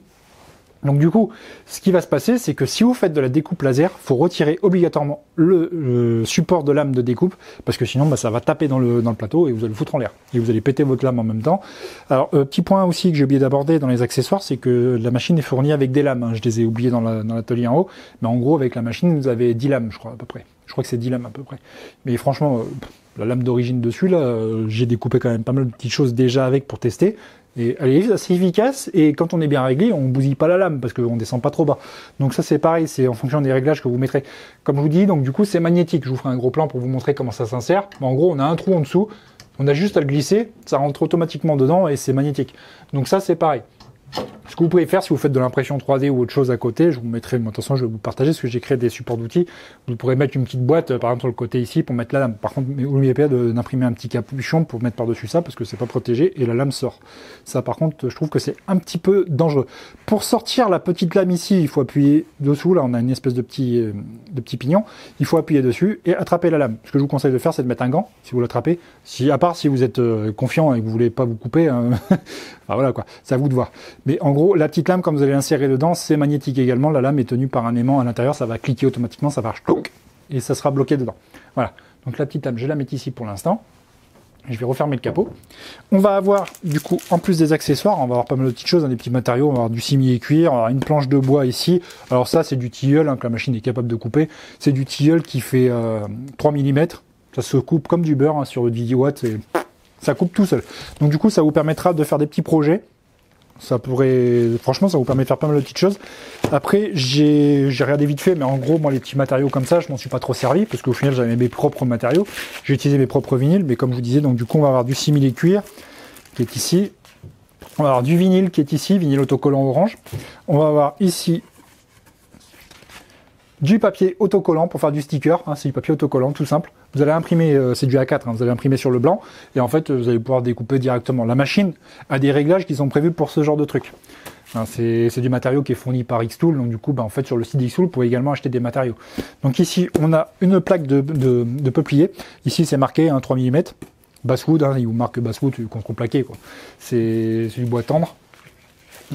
Donc du coup, ce qui va se passer, c'est que si vous faites de la découpe laser, il faut retirer obligatoirement le support de lame de découpe, parce que sinon ça va taper dans le plateau et vous allez le foutre en l'air. Et vous allez péter votre lame en même temps. Alors, petit point aussi que j'ai oublié d'aborder dans les accessoires, c'est que la machine est fournie avec des lames. Je les ai oubliées dans l'atelier en haut, mais en gros, avec la machine, vous avez 10 lames, je crois, à peu près. Je crois que c'est 10 lames à peu près. Mais franchement, la lame d'origine dessus, là, j'ai découpé quand même pas mal de petites choses déjà avec pour tester. Et elle est assez efficace, et quand on est bien réglé, on bousille pas la lame, parce qu'on descend pas trop bas. Donc ça c'est pareil, c'est en fonction des réglages que vous mettrez. Comme je vous dis, donc du coup c'est magnétique. Je vous ferai un gros plan pour vous montrer comment ça s'insère. Mais en gros, on a un trou en dessous, on a juste à le glisser, ça rentre automatiquement dedans et c'est magnétique. Donc ça c'est pareil. Ce que vous pouvez faire si vous faites de l'impression 3D ou autre chose à côté, je vous mettrai, de toute façon je vais vous partager parce que j'ai créé des supports d'outils. Vous pourrez mettre une petite boîte, par exemple sur le côté ici, pour mettre la lame. Par contre, n'oubliez pas d'imprimer un petit capuchon pour mettre par-dessus ça parce que c'est pas protégé et la lame sort. Ça par contre, je trouve que c'est un petit peu dangereux. Pour sortir la petite lame ici, il faut appuyer dessous. Là, on a une espèce de petit pignon. Il faut appuyer dessus et attraper la lame. Ce que je vous conseille de faire, c'est de mettre un gant si vous l'attrapez. À part si vous êtes confiant et que vous voulez pas vous couper, hein. Enfin, voilà quoi, c'est à vous de voir. Mais en gros, la petite lame, comme vous allez l'insérer dedans, c'est magnétique également. La lame est tenue par un aimant à l'intérieur, ça va cliquer automatiquement, ça va et ça sera bloqué dedans. Voilà, donc la petite lame, je vais la mettre ici pour l'instant. Je vais refermer le capot. On va avoir, du coup, en plus des accessoires, on va avoir pas mal de petites choses, des petits matériaux, on va avoir du simili-cuir, on va avoir une planche de bois ici. Alors ça, c'est du tilleul, que la machine est capable de couper. C'est du tilleul qui fait 3 mm. Ça se coupe comme du beurre sur 10 watts et ça coupe tout seul. Donc du coup, ça vous permettra de faire des petits projets. Franchement, ça vous permet de faire pas mal de petites choses. Après, j'ai regardé vite fait, mais en gros, moi, les petits matériaux comme ça, je m'en suis pas trop servi, parce qu'au final, j'avais mes propres matériaux. J'ai utilisé mes propres vinyles, mais comme je vous disais, donc du coup, on va avoir du simili-cuir, qui est ici. On va avoir du vinyle, qui est ici, vinyle autocollant orange. On va avoir ici du papier autocollant pour faire du sticker, c'est du papier autocollant tout simple. Vous allez imprimer, c'est du A4, vous allez imprimer sur le blanc et en fait vous allez pouvoir découper directement. La machine a des réglages qui sont prévus pour ce genre de truc. Hein, c'est du matériau qui est fourni par Xtool, donc du coup, en fait, sur le site d'Xtool, vous pouvez également acheter des matériaux. Donc ici, on a une plaque de peuplier. Ici, c'est marqué 3 mm. Basswood, il vous marque Basswood contreplaqué, quoi. C'est du bois tendre.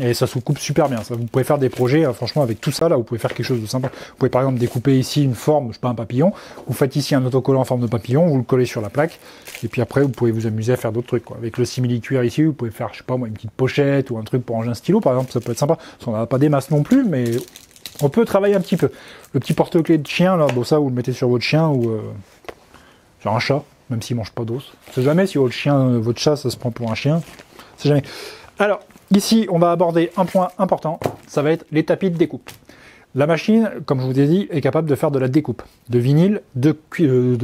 Et ça se coupe super bien. Ça, vous pouvez faire des projets, franchement, avec tout ça, là, vous pouvez faire quelque chose de sympa. Vous pouvez par exemple découper ici une forme, je sais pas, un papillon. Vous faites ici un autocollant en forme de papillon, vous le collez sur la plaque. Et puis après, vous pouvez vous amuser à faire d'autres trucs, quoi. Avec le simili-cuir ici, vous pouvez faire, je sais pas moi, une petite pochette ou un truc pour ranger un stylo, par exemple. Ça peut être sympa. On n'a pas des masses non plus, mais on peut travailler un petit peu. Le petit porte-clés de chien, là, bon, ça, vous le mettez sur votre chien ou sur un chat, même s'il mange pas d'os. On sait jamais si votre chien, votre chat, ça se prend pour un chien. On sait jamais. Alors, ici, on va aborder un point important, ça va être les tapis de découpe. La machine, comme je vous ai dit, est capable de faire de la découpe, de vinyle, de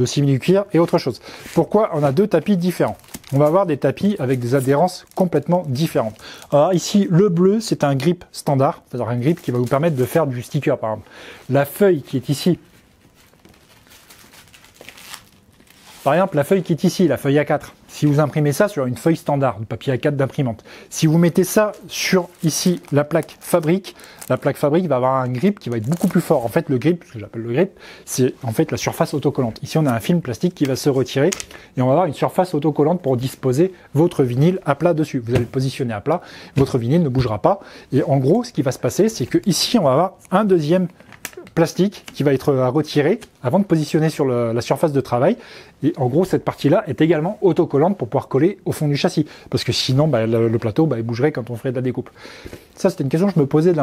simili-cuir et autre chose. Pourquoi on a deux tapis différents? On va avoir des tapis avec des adhérences complètement différentes. Alors ici, le bleu, c'est un grip standard, c'est-à-dire un grip qui va vous permettre de faire du sticker, par exemple. La feuille qui est ici, par exemple, la feuille qui est ici, la feuille A4, si vous imprimez ça sur une feuille standard, de papier A4 d'imprimante, si vous mettez ça sur ici la plaque fabrique va avoir un grip qui va être beaucoup plus fort. En fait, le grip, ce que j'appelle le grip, c'est en fait la surface autocollante. Ici, on a un film plastique qui va se retirer et on va avoir une surface autocollante pour disposer votre vinyle à plat dessus. Vous allez le positionner à plat, votre vinyle ne bougera pas. Et en gros, ce qui va se passer, c'est que ici, on va avoir un deuxième plastique qui va être à retirer avant de positionner sur la surface de travail. Et en gros, cette partie-là est également autocollante pour pouvoir coller au fond du châssis. Parce que sinon, le plateau il bougerait quand on ferait de la découpe. Ça, c'était une question que je me posais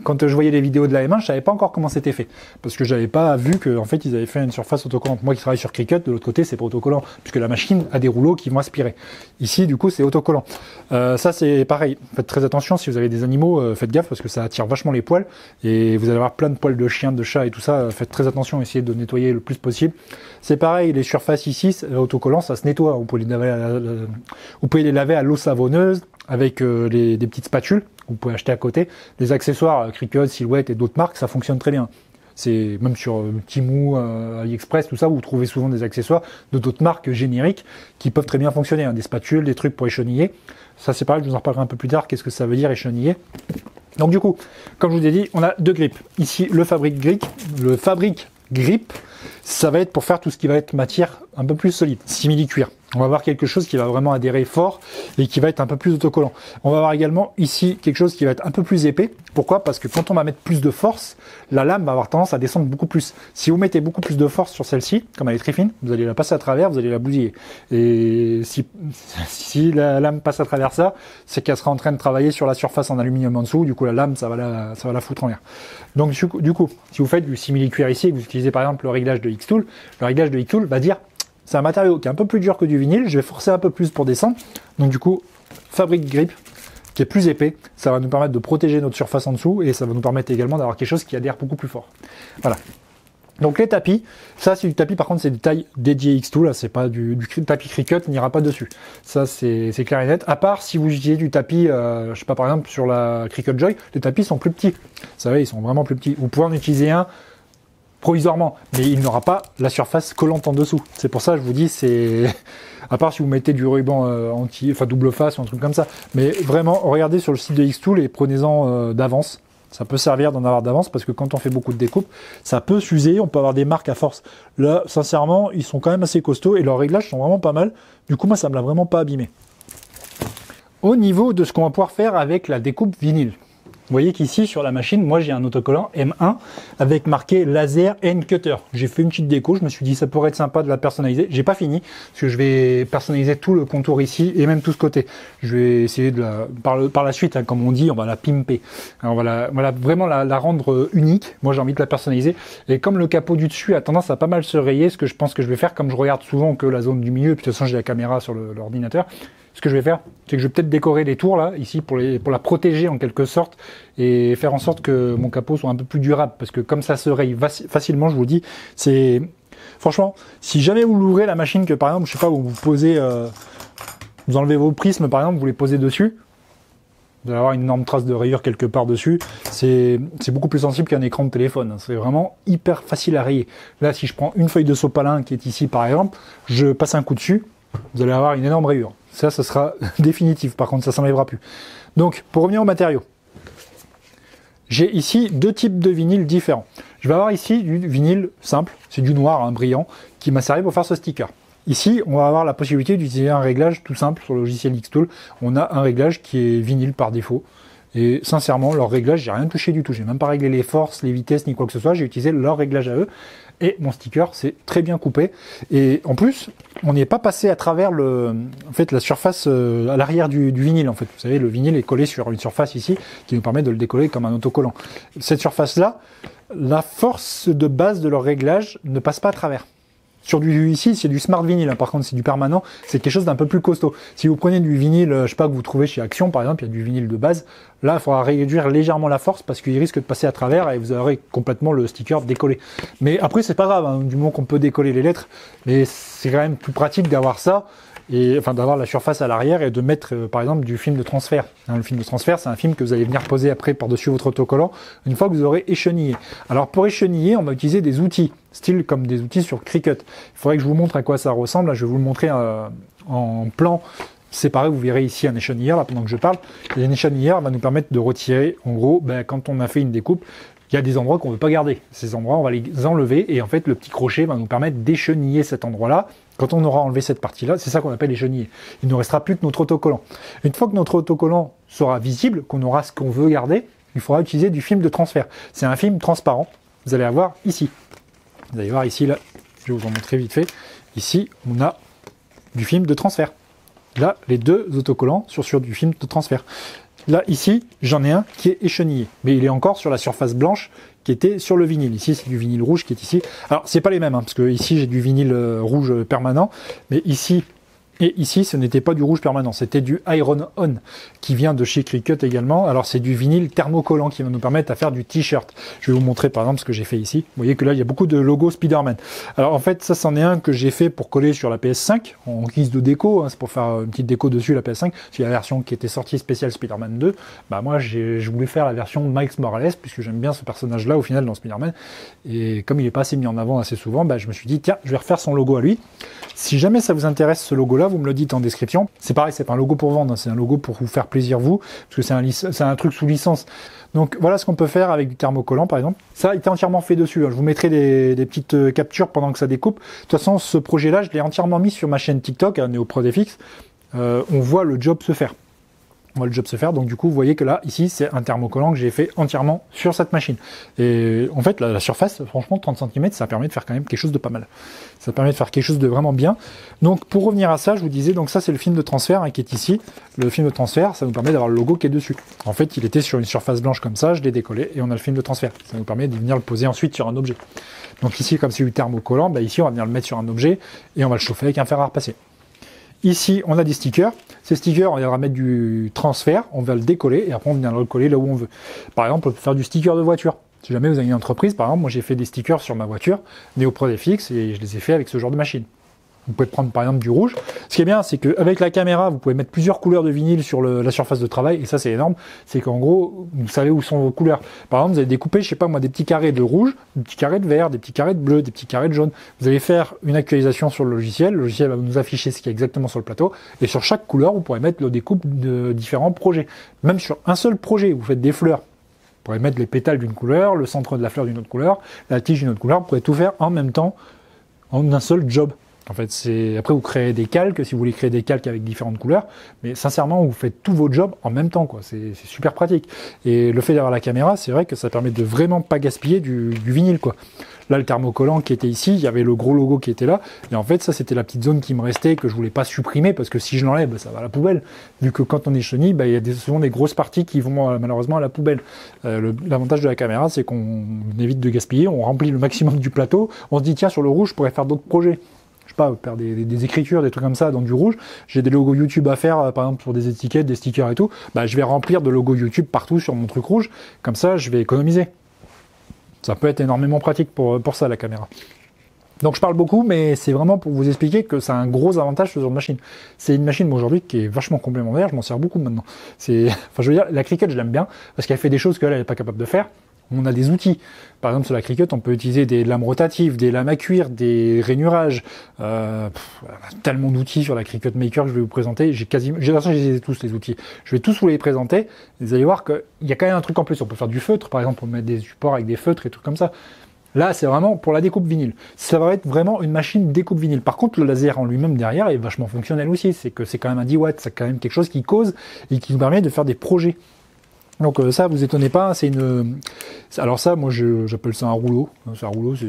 quand je voyais les vidéos de la M1, je savais pas encore comment c'était fait. Parce que j'avais pas vu qu'en fait, ils avaient fait une surface autocollante. Moi qui travaille sur Cricut, de l'autre côté, c'est pas autocollant. Puisque la machine a des rouleaux qui vont aspirer. Ici, du coup, c'est autocollant. Ça, c'est pareil. Faites très attention si vous avez des animaux, faites gaffe parce que ça attire vachement les poils. Et vous allez avoir plein de poils de chien, de chat et tout ça. Faites très attention, essayez de nettoyer le plus possible. C'est pareil, les surfaces ici, autocollants, ça se nettoie. Vous pouvez les laver à l'eau savonneuse avec des petites spatules. Vous pouvez acheter à côté. Les accessoires, Cricut, Silhouette et d'autres marques, ça fonctionne très bien. C'est même sur Temu, AliExpress, tout ça, vous trouvez souvent des accessoires de d'autres marques génériques qui peuvent très bien fonctionner. Des spatules, des trucs pour écheniller. Ça, c'est pareil, je vous en reparlerai un peu plus tard. Qu'est-ce que ça veut dire écheniller? Donc du coup, comme je vous ai dit, on a deux grips. Ici, le Fabric Grip, ça va être pour faire tout ce qui va être matière un peu plus solide, simili-cuir. On va avoir quelque chose qui va vraiment adhérer fort et qui va être un peu plus autocollant. On va avoir également ici quelque chose qui va être un peu plus épais. Pourquoi? Parce que quand on va mettre plus de force, la lame va avoir tendance à descendre beaucoup plus. Si vous mettez beaucoup plus de force sur celle-ci, comme elle est très fine, vous allez la passer à travers, vous allez la bousiller. Et si la lame passe à travers ça, c'est qu'elle sera en train de travailler sur la surface en aluminium en dessous. Du coup, la lame, ça va la foutre en l'air. Donc du coup, si vous faites du simili-cuir ici et que vous utilisez par exemple le réglage de Xtool, le réglage de Xtool va dire c'est un matériau qui est un peu plus dur que du vinyle, je vais forcer un peu plus pour descendre. Donc du coup, Fabric Grip, qui est plus épais, ça va nous permettre de protéger notre surface en dessous et ça va nous permettre également d'avoir quelque chose qui adhère beaucoup plus fort. Voilà. Donc les tapis, ça c'est du tapis, par contre c'est des tailles dédiées Xtool, c'est pas du tapis Cricut, n'ira pas dessus. Ça c'est clair et net. À part si vous utilisez du tapis, je sais pas, par exemple sur la Cricut Joy, les tapis sont plus petits. Vous savez, ils sont vraiment plus petits. Vous pouvez en utiliser un provisoirement, mais il n'aura pas la surface collante en dessous. C'est pour ça que je vous dis, c'est à part si vous mettez du ruban double face ou un truc comme ça. Mais vraiment, regardez sur le site de Xtool et prenez-en d'avance. Ça peut servir d'en avoir d'avance parce que quand on fait beaucoup de découpes, ça peut s'user, on peut avoir des marques à force. Là, sincèrement, ils sont quand même assez costauds et leurs réglages sont vraiment pas mal. Du coup, moi, ça me l'a vraiment pas abîmé. Au niveau de ce qu'on va pouvoir faire avec la découpe vinyle. Vous voyez qu'ici, sur la machine, moi j'ai un autocollant M1 avec marqué Laser End Cutter. J'ai fait une petite déco, je me suis dit ça pourrait être sympa de la personnaliser. J'ai pas fini, parce que je vais personnaliser tout le contour ici et même tout ce côté. Je vais essayer de par la suite, comme on dit, on va la pimper. Alors, on va vraiment la rendre unique. Moi j'ai envie de la personnaliser. Et comme le capot du dessus a tendance à pas mal se rayer, ce que je pense que je vais faire, comme je regarde souvent que la zone du milieu, puis de toute façon j'ai la caméra sur l'ordinateur, ce que je vais faire, c'est que je vais peut-être décorer les tours là, ici, pour la protéger en quelque sorte, et faire en sorte que mon capot soit un peu plus durable, parce que comme ça se raye facilement, je vous le dis, c'est... Franchement, si jamais vous l'ouvrez la machine, que par exemple, je sais pas, vous posez... vous enlevez vos prismes par exemple, vous les posez dessus, vous allez avoir une énorme trace de rayure quelque part dessus, c'est beaucoup plus sensible qu'un écran de téléphone, c'est vraiment hyper facile à rayer. Là, si je prends une feuille de sopalin qui est ici par exemple, je passe un coup dessus, vous allez avoir une énorme rayure. Ça sera définitif. Par contre, ça s'enlèvera plus. Donc, pour revenir aux matériaux, j'ai ici deux types de vinyle différents. Je vais avoir ici du vinyle simple, c'est du noir, hein, brillant, qui m'a servi pour faire ce sticker. Ici, on va avoir la possibilité d'utiliser un réglage tout simple sur le logiciel Xtool. On a un réglage qui est vinyle par défaut. Et sincèrement, leur réglage, j'ai rien touché du tout. J'ai même pas réglé les forces, les vitesses, ni quoi que ce soit. J'ai utilisé leur réglage à eux. Et mon sticker, c'est très bien coupé. Et en plus, on n'y est pas passé à travers la surface à l'arrière du vinyle. En fait, vous savez, le vinyle est collé sur une surface ici qui nous permet de le décoller comme un autocollant. Cette surface-là, la force de base de leur réglage ne passe pas à travers. Ici, c'est du smart vinyle, hein. Par contre, c'est du permanent, c'est quelque chose d'un peu plus costaud. Si vous prenez du vinyle, je sais pas, que vous trouvez chez Action, par exemple, il y a du vinyle de base, là, il faudra réduire légèrement la force parce qu'il risque de passer à travers et vous aurez complètement le sticker décollé. Mais après, c'est pas grave, hein, du moment qu'on peut décoller les lettres, mais c'est quand même plus pratique d'avoir ça, et enfin d'avoir la surface à l'arrière et de mettre, par exemple, du film de transfert. Hein, le film de transfert, c'est un film que vous allez venir poser après par-dessus votre autocollant une fois que vous aurez échenillé. Alors, pour écheniller, on va utiliser des outils, style comme des outils sur Cricut. Il faudrait que je vous montre à quoi ça ressemble. Là, je vais vous le montrer en plan séparé. Vous verrez ici un échenilleur, là, pendant que je parle. Et un échenilleur va nous permettre de retirer, en gros, quand on a fait une découpe, il y a des endroits qu'on ne veut pas garder. Ces endroits, on va les enlever et en fait, le petit crochet va nous permettre d'écheniller cet endroit-là. Quand on aura enlevé cette partie-là, c'est ça qu'on appelle écheniller. Il ne restera plus que notre autocollant. Une fois que notre autocollant sera visible, qu'on aura ce qu'on veut garder, il faudra utiliser du film de transfert. C'est un film transparent. Vous allez avoir ici. Vous allez voir ici, là, je vais vous en montrer vite fait. Ici, on a du film de transfert. Là, les deux autocollants sont sur du film de transfert. Là, ici, j'en ai un qui est échenillé, mais il est encore sur la surface blanche qui était sur le vinyle. Ici, c'est du vinyle rouge qui est ici. Alors, c'est pas les mêmes, hein, parce que ici, j'ai du vinyle rouge permanent, mais ici et ici, ce n'était pas du rouge permanent, c'était du Iron On, qui vient de chez Cricut également. Alors, c'est du vinyle thermocollant qui va nous permettre à faire du t-shirt. Je vais vous montrer, par exemple, ce que j'ai fait ici. Vous voyez que là, il y a beaucoup de logos Spider-Man. Alors, en fait, ça, c'en est un que j'ai fait pour coller sur la PS5, en guise de déco. Hein, c'est pour faire une petite déco dessus, la PS5. C'est la version qui était sortie spéciale Spider-Man 2. Bah, moi, je voulais faire la version de Miles Morales, puisque j'aime bien ce personnage-là, au final, dans Spider-Man. Et comme il n'est pas assez mis en avant assez souvent, bah, je me suis dit, tiens, je vais refaire son logo à lui. Si jamais ça vous intéresse, ce logo-là, vous me le dites en description. C'est pareil, c'est pas un logo pour vendre, hein, c'est un logo pour vous faire plaisir vous, parce que c'est un truc sous licence. Donc voilà ce qu'on peut faire avec du thermocollant par exemple. Ça a été entièrement fait dessus, hein. Je vous mettrai des petites captures pendant que ça découpe. De toute façon, ce projet-là, je l'ai entièrement mis sur ma chaîne TikTok, NeoProDFX. On voit le job se faire. On voit le job se faire, donc du coup vous voyez que là, ici, c'est un thermocollant que j'ai fait entièrement sur cette machine. Et en fait, la surface, franchement, 30 cm, ça permet de faire quand même quelque chose de pas mal. Ça permet de faire quelque chose de vraiment bien. Donc pour revenir à ça, je vous disais, donc ça c'est le film de transfert, hein, qui est ici. Le film de transfert, ça nous permet d'avoir le logo qui est dessus. En fait, il était sur une surface blanche comme ça, je l'ai décollé, et on a le film de transfert. Ça nous permet de venir le poser ensuite sur un objet. Donc ici, comme c'est du thermocollant, bah ici on va venir le mettre sur un objet, et on va le chauffer avec un fer à repasser. Ici, on a des stickers. Ces stickers, on va mettre du transfert, on va le décoller et après on vient le coller là où on veut. Par exemple, on peut faire du sticker de voiture. Si jamais vous avez une entreprise, par exemple, moi j'ai fait des stickers sur ma voiture, NeoProDFX, et je les ai fait avec ce genre de machine. Vous pouvez prendre par exemple du rouge. Ce qui est bien, c'est qu'avec la caméra, vous pouvez mettre plusieurs couleurs de vinyle sur la surface de travail, et ça c'est énorme. C'est qu'en gros, vous savez où sont vos couleurs. Par exemple, vous allez découper, je sais pas moi, des petits carrés de rouge, des petits carrés de vert, des petits carrés de bleu, des petits carrés de jaune. Vous allez faire une actualisation sur le logiciel va nous afficher ce qu'il y a exactement sur le plateau, et sur chaque couleur, vous pourrez mettre le découpe de différents projets. Même sur un seul projet, vous faites des fleurs. Vous pourrez mettre les pétales d'une couleur, le centre de la fleur d'une autre couleur, la tige d'une autre couleur. Vous pourrez tout faire en même temps, en un seul job. En fait, après vous créez des calques si vous voulez créer des calques avec différentes couleurs, mais sincèrement, vous faites tous vos jobs en même temps, quoi. C'est super pratique. Et le fait d'avoir la caméra, c'est vrai que ça permet de vraiment pas gaspiller du vinyle, quoi. Là, le thermocollant qui était ici, il y avait le gros logo qui était là, et en fait, ça c'était la petite zone qui me restait que je voulais pas supprimer parce que si je l'enlève, ça va à la poubelle. Vu que quand on est chenille, il y a souvent des grosses parties qui vont malheureusement à la poubelle. L'avantage de la caméra, c'est qu'on évite de gaspiller, on remplit le maximum du plateau, on se dit tiens, sur le rouge, je pourrais faire d'autres projets. Je sais pas, faire des écritures, des trucs comme ça dans du rouge. J'ai des logos YouTube à faire, par exemple pour des étiquettes, des stickers et tout. Bah, je vais remplir de logos YouTube partout sur mon truc rouge. Comme ça, je vais économiser. Ça peut être énormément pratique pour ça, la caméra. Donc je parle beaucoup, mais c'est vraiment pour vous expliquer que ça a un gros avantage ce genre de machine. C'est une machine aujourd'hui qui est vachement complémentaire, je m'en sers beaucoup maintenant. Enfin, je veux dire, la Cricut, je l'aime bien, parce qu'elle fait des choses qu'elle n'est pas capable de faire. on a des outils. Par exemple, sur la Cricut, on peut utiliser des lames rotatives, des lames à cuire, des rainurages, tellement d'outils sur la Cricut Maker que je vais vous présenter. J'ai tous les outils. Je vais tous vous les présenter. Vous allez voir qu'il y a quand même un truc en plus. On peut faire du feutre, par exemple, on peut mettre des supports avec des feutres et trucs comme ça. Là, c'est vraiment pour la découpe vinyle. Ça va être vraiment une machine découpe vinyle. Par contre, le laser en lui-même derrière est vachement fonctionnel aussi. C'est que c'est quand même un 10 watts, c'est quand même quelque chose qui cause et qui nous permet de faire des projets. Donc ça, vous étonnez pas, c'est une... Alors ça, moi, j'appelle ça un rouleau. C'est un rouleau, c'est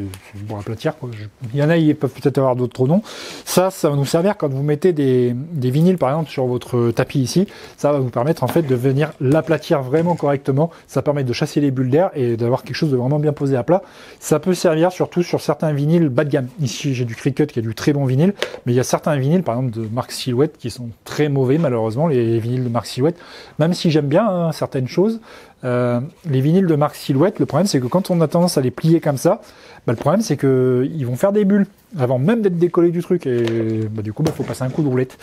pour aplatir, quoi. Il y en a, ils peuvent peut-être avoir d'autres noms. Ça va nous servir quand vous mettez des vinyles, par exemple, sur votre tapis ici. Ça va vous permettre, en fait, de venir l'aplatir vraiment correctement. Ça permet de chasser les bulles d'air et d'avoir quelque chose de vraiment bien posé à plat. Ça peut servir surtout sur certains vinyles bas de gamme. Ici, j'ai du Cricut qui a du très bon vinyle, mais il y a certains vinyles, par exemple, de marque Silhouette, qui sont très mauvais, malheureusement, les vinyles de marque Silhouette. Même si j'aime bien certaines choses, les vinyles de marque Silhouette, le problème c'est que quand on a tendance à les plier comme ça, le problème c'est que ils vont faire des bulles avant même d'être décollés du truc et du coup faut passer un coup de roulette.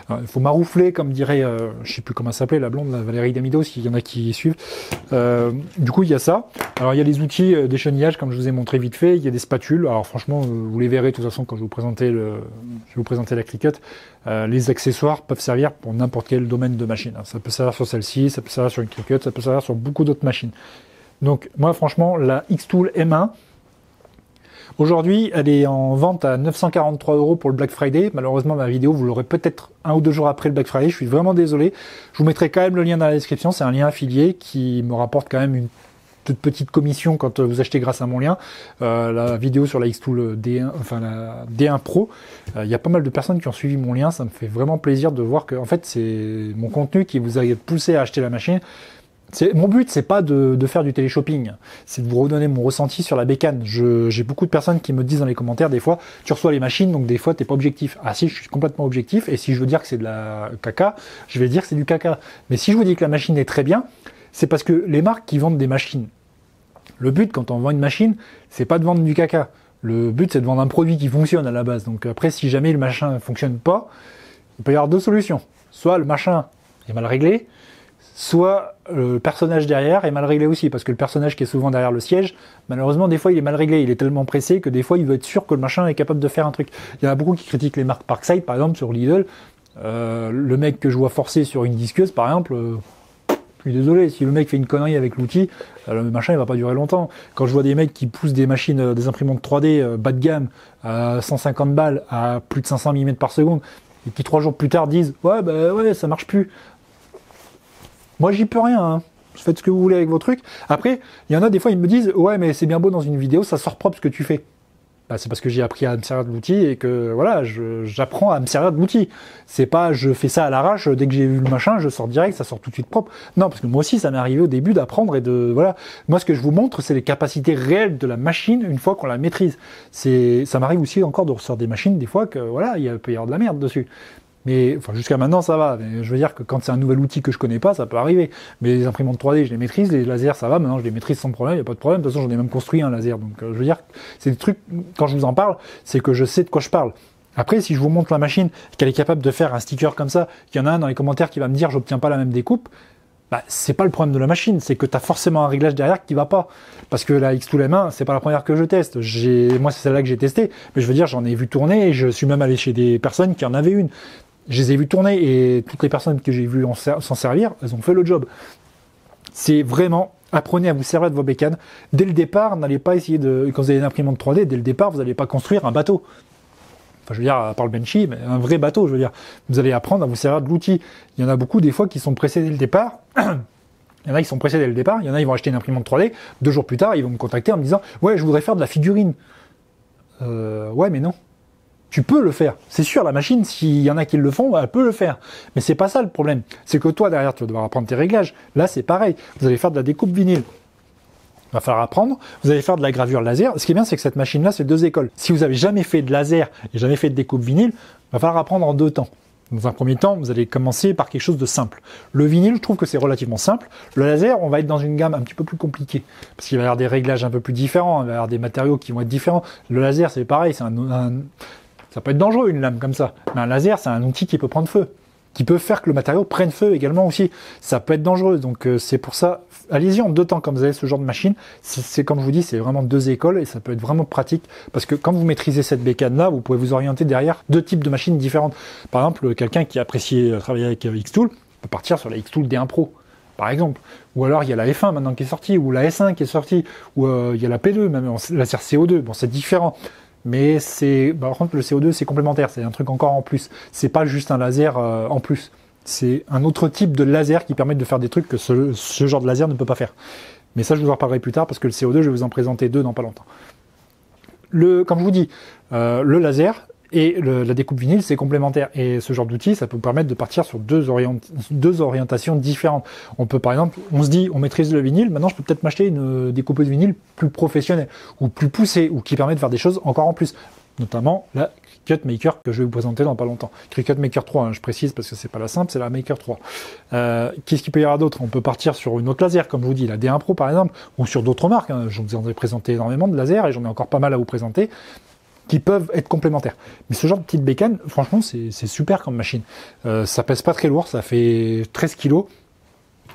Il faut maroufler, comme dirait, je sais plus comment elle s'appelait, la blonde, la Valérie Damido, s'il y en a qui suivent. Du coup, il y a ça. Alors, il y a les outils d'échenillage, comme je vous ai montré vite fait. Il y a des spatules. Alors, franchement, vous les verrez de toute façon quand je vais vous présenter la Cricut. Les accessoires peuvent servir pour n'importe quel domaine de machine. Ça peut servir sur celle-ci, ça peut servir sur une Cricut, ça peut servir sur beaucoup d'autres machines. Donc, moi, franchement, la Xtool M1, aujourd'hui, elle est en vente à 943 € pour le Black Friday. Malheureusement, ma vidéo, vous l'aurez peut-être 1 ou 2 jours après le Black Friday. Je suis vraiment désolé. Je vous mettrai quand même le lien dans la description. C'est un lien affilié qui me rapporte quand même une toute petite commission quand vous achetez grâce à mon lien. La vidéo sur la Xtool D1, enfin la D1 Pro, il y a pas mal de personnes qui ont suivi mon lien. Ça me fait vraiment plaisir de voir que, en fait, c'est mon contenu qui vous a poussé à acheter la machine. Mon but, c'est pas de faire du téléshopping, c'est de vous redonner mon ressenti sur la bécane. J'ai beaucoup de personnes qui me disent dans les commentaires, des fois, tu reçois les machines, donc des fois, t'es pas objectif. Ah si, je suis complètement objectif, et si je veux dire que c'est de la caca, je vais dire que c'est du caca. Mais si je vous dis que la machine est très bien, c'est parce que les marques qui vendent des machines, le but, quand on vend une machine, c'est pas de vendre du caca. Le but, c'est de vendre un produit qui fonctionne à la base. Donc après, si jamais le machin ne fonctionne pas, il peut y avoir deux solutions. Soit le machin est mal réglé, soit le personnage derrière est mal réglé aussi, parce que le personnage qui est souvent derrière le siège, malheureusement, des fois, il est mal réglé. Il est tellement pressé que des fois, il veut être sûr que le machin est capable de faire un truc. Il y en a beaucoup qui critiquent les marques Parkside, par exemple, sur Lidl. Le mec que je vois forcer sur une disqueuse, par exemple, je suis désolé, si le mec fait une connerie avec l'outil, le machin, il va pas durer longtemps. Quand je vois des mecs qui poussent des machines, des imprimantes 3D bas de gamme, à 150 balles, à plus de 500 mm par seconde, et qui 3 jours plus tard disent « Ouais, ça marche plus ». Moi, j'y peux rien, hein. Faites ce que vous voulez avec vos trucs. Après, il y en a des fois, ils me disent « Ouais, mais c'est bien beau dans une vidéo, ça sort propre ce que tu fais. » C'est parce que j'ai appris à me servir de l'outil et que voilà, j'apprends à me servir de l'outil. C'est pas je fais ça à l'arrache, dès que j'ai vu le machin, je sors direct, ça sort tout de suite propre. Non, parce que moi aussi, ça m'est arrivé au début d'apprendre et de voilà. Moi, ce que je vous montre, c'est les capacités réelles de la machine une fois qu'on la maîtrise. Ça m'arrive aussi encore de ressortir des machines des fois que voilà, il peut y avoir de la merde dessus. Mais enfin, jusqu'à maintenant, ça va. Mais je veux dire que quand c'est un nouvel outil que je connais pas, ça peut arriver. Mais les imprimantes 3D, je les maîtrise. Les lasers, ça va. Maintenant, je les maîtrise sans problème. Il n'y a pas de problème. De toute façon, j'en ai même construit un laser. Donc, je veux dire, c'est des trucs, quand je vous en parle, c'est que je sais de quoi je parle. Après, si je vous montre la machine, qu'elle est capable de faire un sticker comme ça, qu'il y en a un dans les commentaires qui va me dire j'obtiens pas la même découpe, c'est pas le problème de la machine, c'est que tu as forcément un réglage derrière qui va pas. Parce que la Xtool M1, c'est pas la première que je teste. Moi, c'est celle-là que j'ai testée. Mais je veux dire, j'en ai vu tourner et je suis même allé chez des personnes qui en avaient une. Je les ai vus tourner et toutes les personnes que j'ai vues s'en servir, elles ont fait le job. C'est vraiment, apprenez à vous servir de vos bécanes. Dès le départ, n'allez pas essayer quand vous avez une imprimante 3D, dès le départ, vous n'allez pas construire un bateau. Enfin, je veux dire, à part le Benchy, mais un vrai bateau, je veux dire. Vous allez apprendre à vous servir de l'outil. Il y en a beaucoup, des fois, qui sont pressés dès le départ. Il y en a qui sont pressés dès le départ. Il y en a, ils vont acheter une imprimante 3D. 2 jours plus tard, ils vont me contacter en me disant « Ouais, je voudrais faire de la figurine. » Ouais, mais non. Tu peux le faire. C'est sûr, la machine, s'il y en a qui le font, elle peut le faire. Mais c'est pas ça le problème. C'est que toi, derrière, tu vas devoir apprendre tes réglages. Là, c'est pareil. Vous allez faire de la découpe vinyle. Il va falloir apprendre. Vous allez faire de la gravure laser. Ce qui est bien, c'est que cette machine-là, c'est 2 écoles. Si vous avez jamais fait de laser et jamais fait de découpe vinyle, il va falloir apprendre en 2 temps. Dans un premier temps, vous allez commencer par quelque chose de simple. Le vinyle, je trouve que c'est relativement simple. Le laser, on va être dans une gamme un petit peu plus compliquée. Parce qu'il va y avoir des réglages un peu plus différents. Il va y avoir des matériaux qui vont être différents. Le laser, c'est pareil. Ça peut être dangereux, une lame comme ça. Mais un laser, c'est un outil qui peut prendre feu. qui peuvent faire que le matériau prenne feu également aussi. Ça peut être dangereux, donc c'est pour ça, allez-y en 2 temps quand vous avez ce genre de machine. C'est comme je vous dis, c'est vraiment 2 écoles et ça peut être vraiment pratique parce que quand vous maîtrisez cette bécane-là, vous pouvez vous orienter derrière 2 types de machines différentes. Par exemple, quelqu'un qui apprécie travailler avec Xtool peut partir sur la Xtool D1 Pro, par exemple. Ou alors il y a la F1 maintenant qui est sortie, ou la S1 qui est sortie, ou il y a la P2, même la laser CO2. Bon, c'est différent. Mais par contre, le CO2, c'est complémentaire, c'est un truc encore en plus. C'est pas juste un laser en plus. C'est un autre type de laser qui permet de faire des trucs que ce genre de laser ne peut pas faire. Mais ça, je vous en reparlerai plus tard parce que le CO2, je vais vous en présenter 2 dans pas longtemps. Comme je vous dis, le laser et la découpe vinyle, c'est complémentaire. Et ce genre d'outil, ça peut vous permettre de partir sur 2 orientations différentes. On peut, par exemple, on se dit, on maîtrise le vinyle, maintenant je peux peut-être m'acheter une découpeuse vinyle plus professionnelle, ou plus poussée, ou qui permet de faire des choses encore en plus. Notamment la Cricut Maker que je vais vous présenter dans pas longtemps. Cricut Maker 3, je précise parce que c'est pas la simple, c'est la Maker 3. Qu'est-ce qu'il peut y avoir d'autre? On peut partir sur une autre laser, comme je vous dis, la D1 Pro par exemple, ou sur d'autres marques. Je vous en ai présenté énormément de lasers et j'en ai encore pas mal à vous présenter, qui peuvent être complémentaires. Mais ce genre de petite bécane, franchement, c'est super comme machine. Ça pèse pas très lourd, ça fait 13 kg.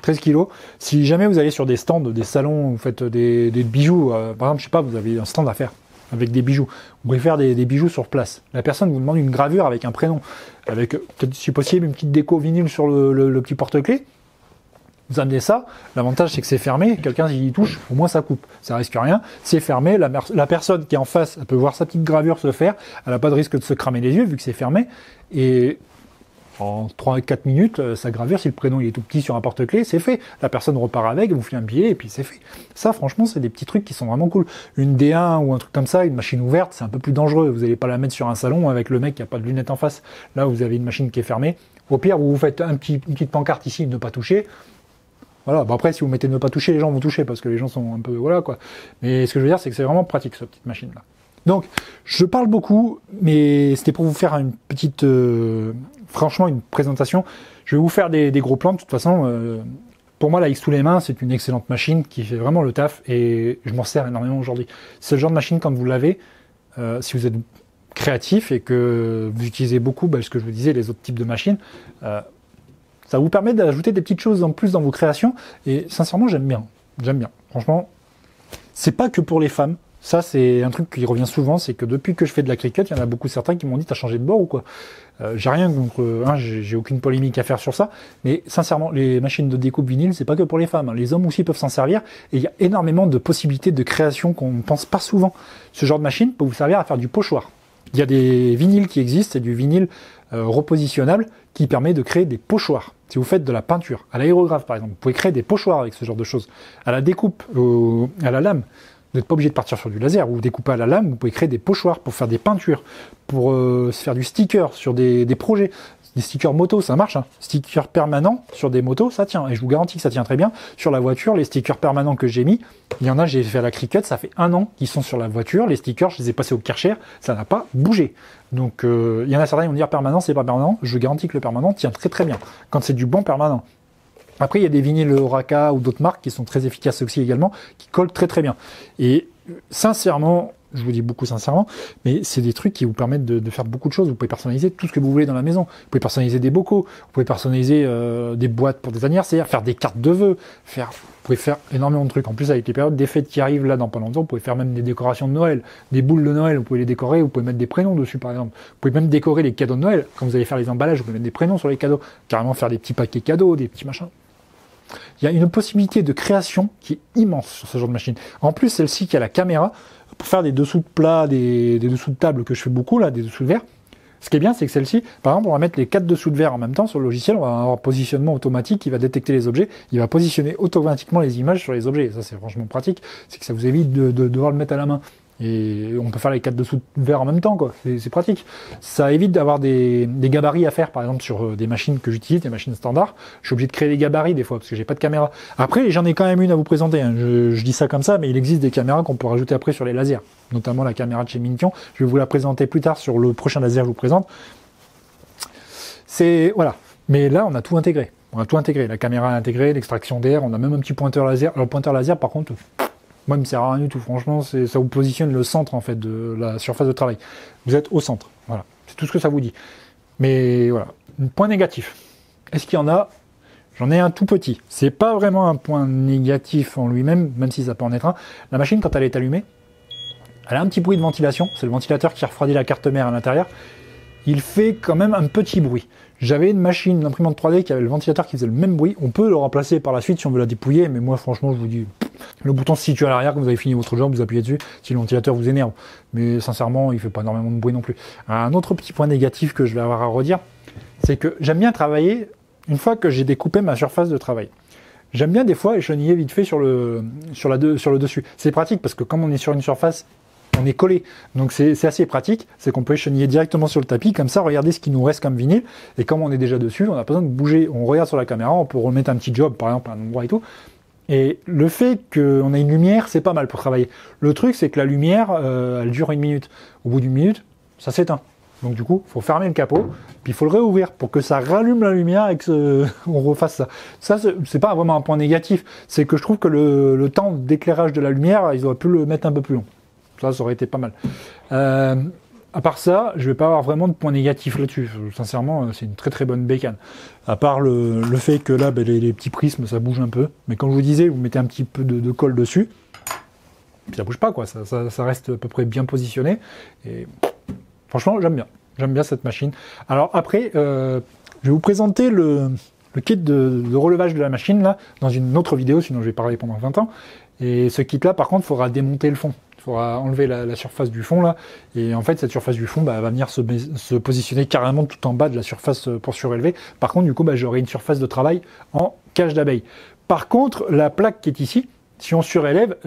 13 kg. Si jamais vous allez sur des stands, des salons, vous faites des bijoux, par exemple, je sais pas, vous avez un stand à faire avec des bijoux. Vous pouvez faire des bijoux sur place. La personne vous demande une gravure avec un prénom, avec peut-être si possible une petite déco vinyle sur le petit porte-clés. Vous amenez ça, l'avantage c'est que c'est fermé, quelqu'un s'il y touche, au moins ça coupe, ça risque rien, c'est fermé, la personne qui est en face, elle peut voir sa petite gravure se faire, elle n'a pas de risque de se cramer les yeux vu que c'est fermé, et en 3-4 minutes, sa gravure, si le prénom il est tout petit sur un porte-clés, c'est fait. La personne repart avec, vous fait un billet et puis c'est fait. Ça, franchement, c'est des petits trucs qui sont vraiment cool. Une D1 ou un truc comme ça, une machine ouverte, c'est un peu plus dangereux. Vous n'allez pas la mettre sur un salon avec le mec qui n'a pas de lunettes en face. Là, vous avez une machine qui est fermée. Au pire, vous faites une petite pancarte ici, ne pas toucher. Voilà, bon après, si vous mettez ne pas toucher, les gens vont toucher parce que les gens sont un peu... Voilà, quoi. Mais ce que je veux dire, c'est que c'est vraiment pratique, cette petite machine-là. Donc, je parle beaucoup, mais c'était pour vous faire une petite... franchement, une présentation. Je vais vous faire des gros plans. De toute façon, pour moi, la Xtool M1, c'est une excellente machine qui fait vraiment le taf et je m'en sers énormément aujourd'hui. C'est le genre de machine, quand vous l'avez, si vous êtes créatif et que vous utilisez beaucoup, ce que je vous disais, les autres types de machines, ça vous permet d'ajouter des petites choses en plus dans vos créations. Et sincèrement, j'aime bien. J'aime bien. Franchement, c'est pas que pour les femmes. Ça, c'est un truc qui revient souvent, c'est que depuis que je fais de la Cricut, il y en a beaucoup certains qui m'ont dit « t'as changé de bord ou quoi ?» J'ai rien contre... j'ai aucune polémique à faire sur ça, mais sincèrement, les machines de découpe vinyle, c'est pas que pour les femmes. Les hommes aussi peuvent s'en servir, et il y a énormément de possibilités de création qu'on ne pense pas souvent. Ce genre de machine peut vous servir à faire du pochoir. Il y a des vinyles qui existent, c'est du vinyle repositionnable qui permet de créer des pochoirs. Si vous faites de la peinture, à l'aérographe par exemple, vous pouvez créer des pochoirs avec ce genre de choses. À la découpe, à la lame, vous n'êtes pas obligé de partir sur du laser. Vous découpez à la lame, vous pouvez créer des pochoirs pour faire des peintures, pour se faire du sticker sur des projets. Des stickers moto, ça marche. Stickers permanents sur des motos, ça tient. Et je vous garantis que ça tient très bien. Sur la voiture, les stickers permanents que j'ai mis, il y en a, j'ai fait à la Cricut, ça fait 1 an qu'ils sont sur la voiture. Les stickers, je les ai passés au Karcher, ça n'a pas bougé. Donc, il y en a certains qui vont dire permanent, c'est pas permanent. Je vous garantis que le permanent tient très très bien. Quand c'est du bon permanent. Après, il y a des vinyles Oraka ou d'autres marques qui sont très efficaces aussi également, qui collent très très bien. Et sincèrement, je vous dis beaucoup sincèrement, mais c'est des trucs qui vous permettent de faire beaucoup de choses. Vous pouvez personnaliser tout ce que vous voulez dans la maison. Vous pouvez personnaliser des bocaux, vous pouvez personnaliser des boîtes pour des anniversaires, faire des cartes de vœux, vous pouvez faire énormément de trucs. En plus, avec les périodes des fêtes qui arrivent là dans pas longtemps, vous pouvez faire même des décorations de Noël, des boules de Noël, vous pouvez les décorer, vous pouvez mettre des prénoms dessus par exemple. Vous pouvez même décorer les cadeaux de Noël. Quand vous allez faire les emballages, vous pouvez mettre des prénoms sur les cadeaux, carrément faire des petits paquets cadeaux, des petits machins. Il y a une possibilité de création qui est immense sur ce genre de machine. En plus, celle-ci qui a la caméra, pour faire des dessous de plats, des dessous de table que je fais beaucoup, là, des dessous de verre. Ce qui est bien, c'est que celle-ci, par exemple, on va mettre les 4 dessous de verre en même temps sur le logiciel, on va avoir un positionnement automatique qui va détecter les objets, il va positionner automatiquement les images sur les objets. Et ça, c'est franchement pratique, c'est que ça vous évite de devoir le mettre à la main. Et on peut faire les 4 dessous de verre en même temps, quoi. C'est pratique. Ça évite d'avoir des gabarits à faire, par exemple, sur des machines que j'utilise, des machines standards. Je suis obligé de créer des gabarits des fois, parce que j'ai pas de caméra. Après, j'en ai quand même une à vous présenter. Je dis ça comme ça, mais il existe des caméras qu'on peut rajouter après sur les lasers. Notamment la caméra de chez Mintion. Je vais vous la présenter plus tard sur le prochain laser que je vous présente. Voilà. Mais là, on a tout intégré. On a tout intégré. La caméra intégrée, l'extraction d'air, on a même un petit pointeur laser. Alors, le pointeur laser, par contre, moi, il me sert à rien du tout. Franchement, ça vous positionne le centre, en fait, de la surface de travail. Vous êtes au centre. Voilà. C'est tout ce que ça vous dit. Mais voilà. Point négatif. Est-ce qu'il y en a? J'en ai un tout petit. C'est pas vraiment un point négatif en lui-même, même si ça peut en être un. La machine, quand elle est allumée, elle a un petit bruit de ventilation. C'est le ventilateur qui refroidit la carte mère à l'intérieur. Il fait quand même un petit bruit. J'avais une machine, une imprimante 3D qui avait le ventilateur qui faisait le même bruit. On peut le remplacer par la suite si on veut la dépouiller, mais moi franchement je vous dis, le bouton se situe à l'arrière quand vous avez fini votre job, vous appuyez dessus si le ventilateur vous énerve. Mais sincèrement, il fait pas énormément de bruit non plus. Un autre petit point négatif que je vais avoir à redire, c'est que j'aime bien travailler une fois que j'ai découpé ma surface de travail. J'aime bien des fois écheniller vite fait sur le dessus. C'est pratique parce que comme on est sur une surface, on est collé. Donc c'est assez pratique, c'est qu'on peut écheniller directement sur le tapis, comme ça, regardez ce qui nous reste comme vinyle, et comme on est déjà dessus, on n'a pas besoin de bouger, on regarde sur la caméra, on peut remettre un petit job, par exemple, à un endroit et tout. Et le fait qu'on ait une lumière, c'est pas mal pour travailler. Le truc, c'est que la lumière, elle dure 1 minute. Au bout d'1 minute, ça s'éteint. Donc du coup, il faut fermer le capot, puis il faut le réouvrir pour que ça rallume la lumière et que on refasse ça. Ça, c'est pas vraiment un point négatif, c'est que je trouve que le temps d'éclairage de la lumière, ils auraient pu le mettre un peu plus long. Ça aurait été pas mal. À part ça, je vais pas avoir vraiment de points négatifs là-dessus. Sincèrement, c'est une très très bonne bécane. À part le fait que là, les petits prismes, ça bouge un peu. Mais comme je vous disais, vous mettez un petit peu de colle dessus, ça bouge pas, quoi. Ça reste à peu près bien positionné. Et franchement, j'aime bien. J'aime bien cette machine. Alors après, je vais vous présenter le kit de relevage de la machine là dans une autre vidéo, sinon je vais parler pendant 20 ans. Et ce kit là, par contre, il faudra démonter le fond. Il faudra enlever la surface du fond là, et en fait cette surface du fond va venir se positionner carrément tout en bas de la surface pour surélever. Par contre du coup j'aurai une surface de travail en cage d'abeille. Par contre la plaque qui est ici, si on surélève,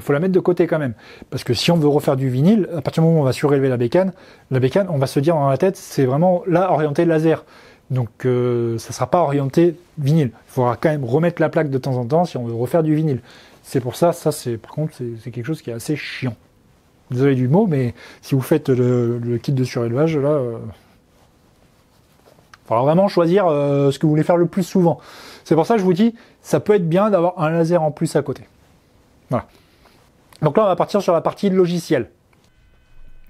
faut la mettre de côté quand même, parce que si on veut refaire du vinyle, à partir du moment où on va surélever la bécane on va se dire dans la tête c'est vraiment là orienté laser. Donc ça ne sera pas orienté vinyle. Il faudra quand même remettre la plaque de temps en temps si on veut refaire du vinyle. C'est pour ça, par contre, c'est quelque chose qui est assez chiant. Désolé du mot, mais si vous faites le kit de surélevage, là, il faudra vraiment choisir ce que vous voulez faire le plus souvent. C'est pour ça que je vous dis, ça peut être bien d'avoir un laser en plus à côté. Voilà. Donc là, on va partir sur la partie logiciel.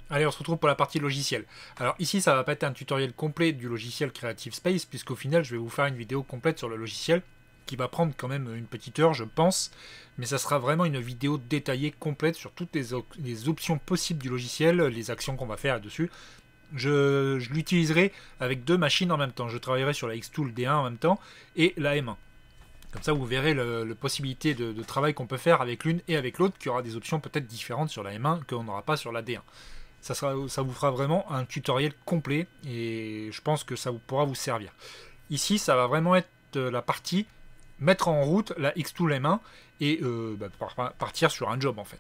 Allez, on se retrouve pour la partie logiciel. Alors ici, ça va pas être un tutoriel complet du logiciel Creative Space, puisqu'au final, je vais vous faire une vidéo complète sur le logiciel, qui va prendre quand même une petite heure, je pense, mais ça sera vraiment une vidéo détaillée, complète, sur toutes les options possibles du logiciel, les actions qu'on va faire dessus. Je l'utiliserai avec 2 machines en même temps. Je travaillerai sur la Xtool D1 en même temps et la M1. Comme ça, vous verrez la possibilité de travail qu'on peut faire avec l'une et avec l'autre, qui aura des options peut-être différentes sur la M1 qu'on n'aura pas sur la D1. Ça vous fera vraiment un tutoriel complet et je pense que ça pourra vous servir. Ici, ça va vraiment être la partie mettre en route la Xtool M1 et partir sur un job en fait.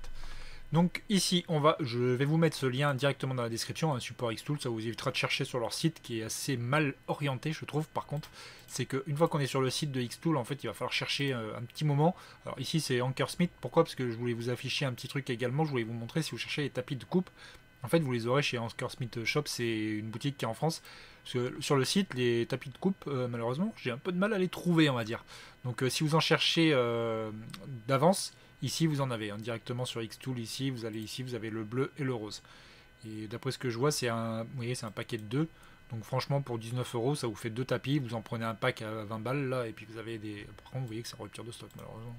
Donc ici, je vais vous mettre ce lien directement dans la description, un support Xtool, ça vous évitera de chercher sur leur site qui est assez mal orienté, je trouve. Par contre, c'est qu'une fois qu'on est sur le site de Xtool, en fait, il va falloir chercher un petit moment. Alors ici, c'est Ankersmith. Pourquoi? Parce que je voulais vous afficher un petit truc également. Je voulais vous montrer si vous cherchez les tapis de coupe. En fait, vous les aurez chez Ankersmith Shop, c'est une boutique qui est en France. Parce que sur le site, les tapis de coupe, malheureusement, j'ai un peu de mal à les trouver, on va dire. Donc si vous en cherchez d'avance, ici vous en avez, hein, directement sur Xtool, ici, vous avez le bleu et le rose. Et d'après ce que je vois, c'est un paquet de 2. Donc franchement, pour 19 €, ça vous fait 2 tapis, vous en prenez un pack à 20 balles, là, et puis vous avez des... Par contre, vous voyez que c'est en rupture de stock, malheureusement.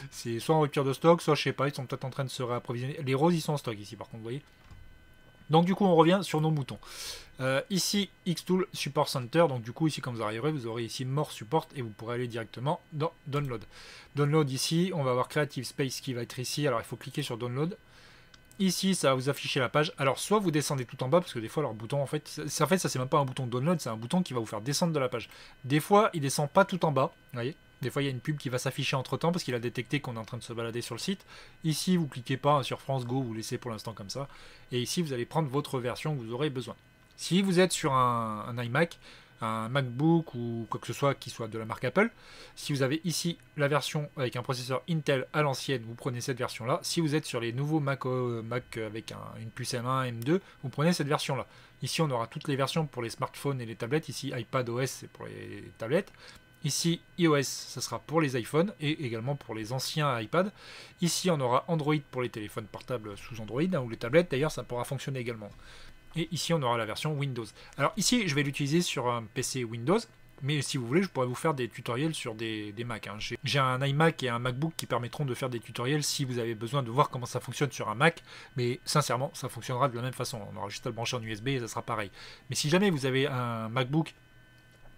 C'est soit en rupture de stock, soit, je sais pas, ils sont peut-être en train de se réapprovisionner. Les roses, ils sont en stock ici, par contre, vous voyez. Donc du coup, on revient sur nos moutons. Ici, Xtool Support Center. Donc du coup, ici, quand vous arriverez, vous aurez ici More Support et vous pourrez aller directement dans Download. Download ici, on va avoir Creative Space qui va être ici. Alors, il faut cliquer sur Download. Ici, ça va vous afficher la page. Alors, soit vous descendez tout en bas, parce que des fois, leur bouton, en fait, ça c'est même pas un bouton Download, c'est un bouton qui va vous faire descendre de la page. Des fois, il descend pas tout en bas, vous voyez. Des fois, il y a une pub qui va s'afficher entre temps parce qu'il a détecté qu'on est en train de se balader sur le site. Ici, vous cliquez pas hein, sur France Go, vous laissez pour l'instant comme ça. Et ici, vous allez prendre votre version que vous aurez besoin. Si vous êtes sur un iMac, un MacBook ou quoi que ce soit qui soit de la marque Apple, si vous avez ici la version avec un processeur Intel à l'ancienne, vous prenez cette version-là. Si vous êtes sur les nouveaux Mac avec une puce M1, M2, vous prenez cette version-là. Ici, on aura toutes les versions pour les smartphones et les tablettes. Ici, iPadOS, c'est pour les tablettes. Ici, iOS, ça sera pour les iPhones et également pour les anciens iPad. Ici, on aura Android pour les téléphones portables sous Android, hein, ou les tablettes, d'ailleurs, ça pourra fonctionner également. Et ici, on aura la version Windows. Alors ici, je vais l'utiliser sur un PC Windows. Mais si vous voulez, je pourrais vous faire des tutoriels sur des Mac. Hein. J'ai un iMac et un MacBook qui permettront de faire des tutoriels si vous avez besoin de voir comment ça fonctionne sur un Mac. Mais sincèrement, ça fonctionnera de la même façon. On aura juste à le brancher en USB et ça sera pareil. Mais si jamais vous avez un MacBook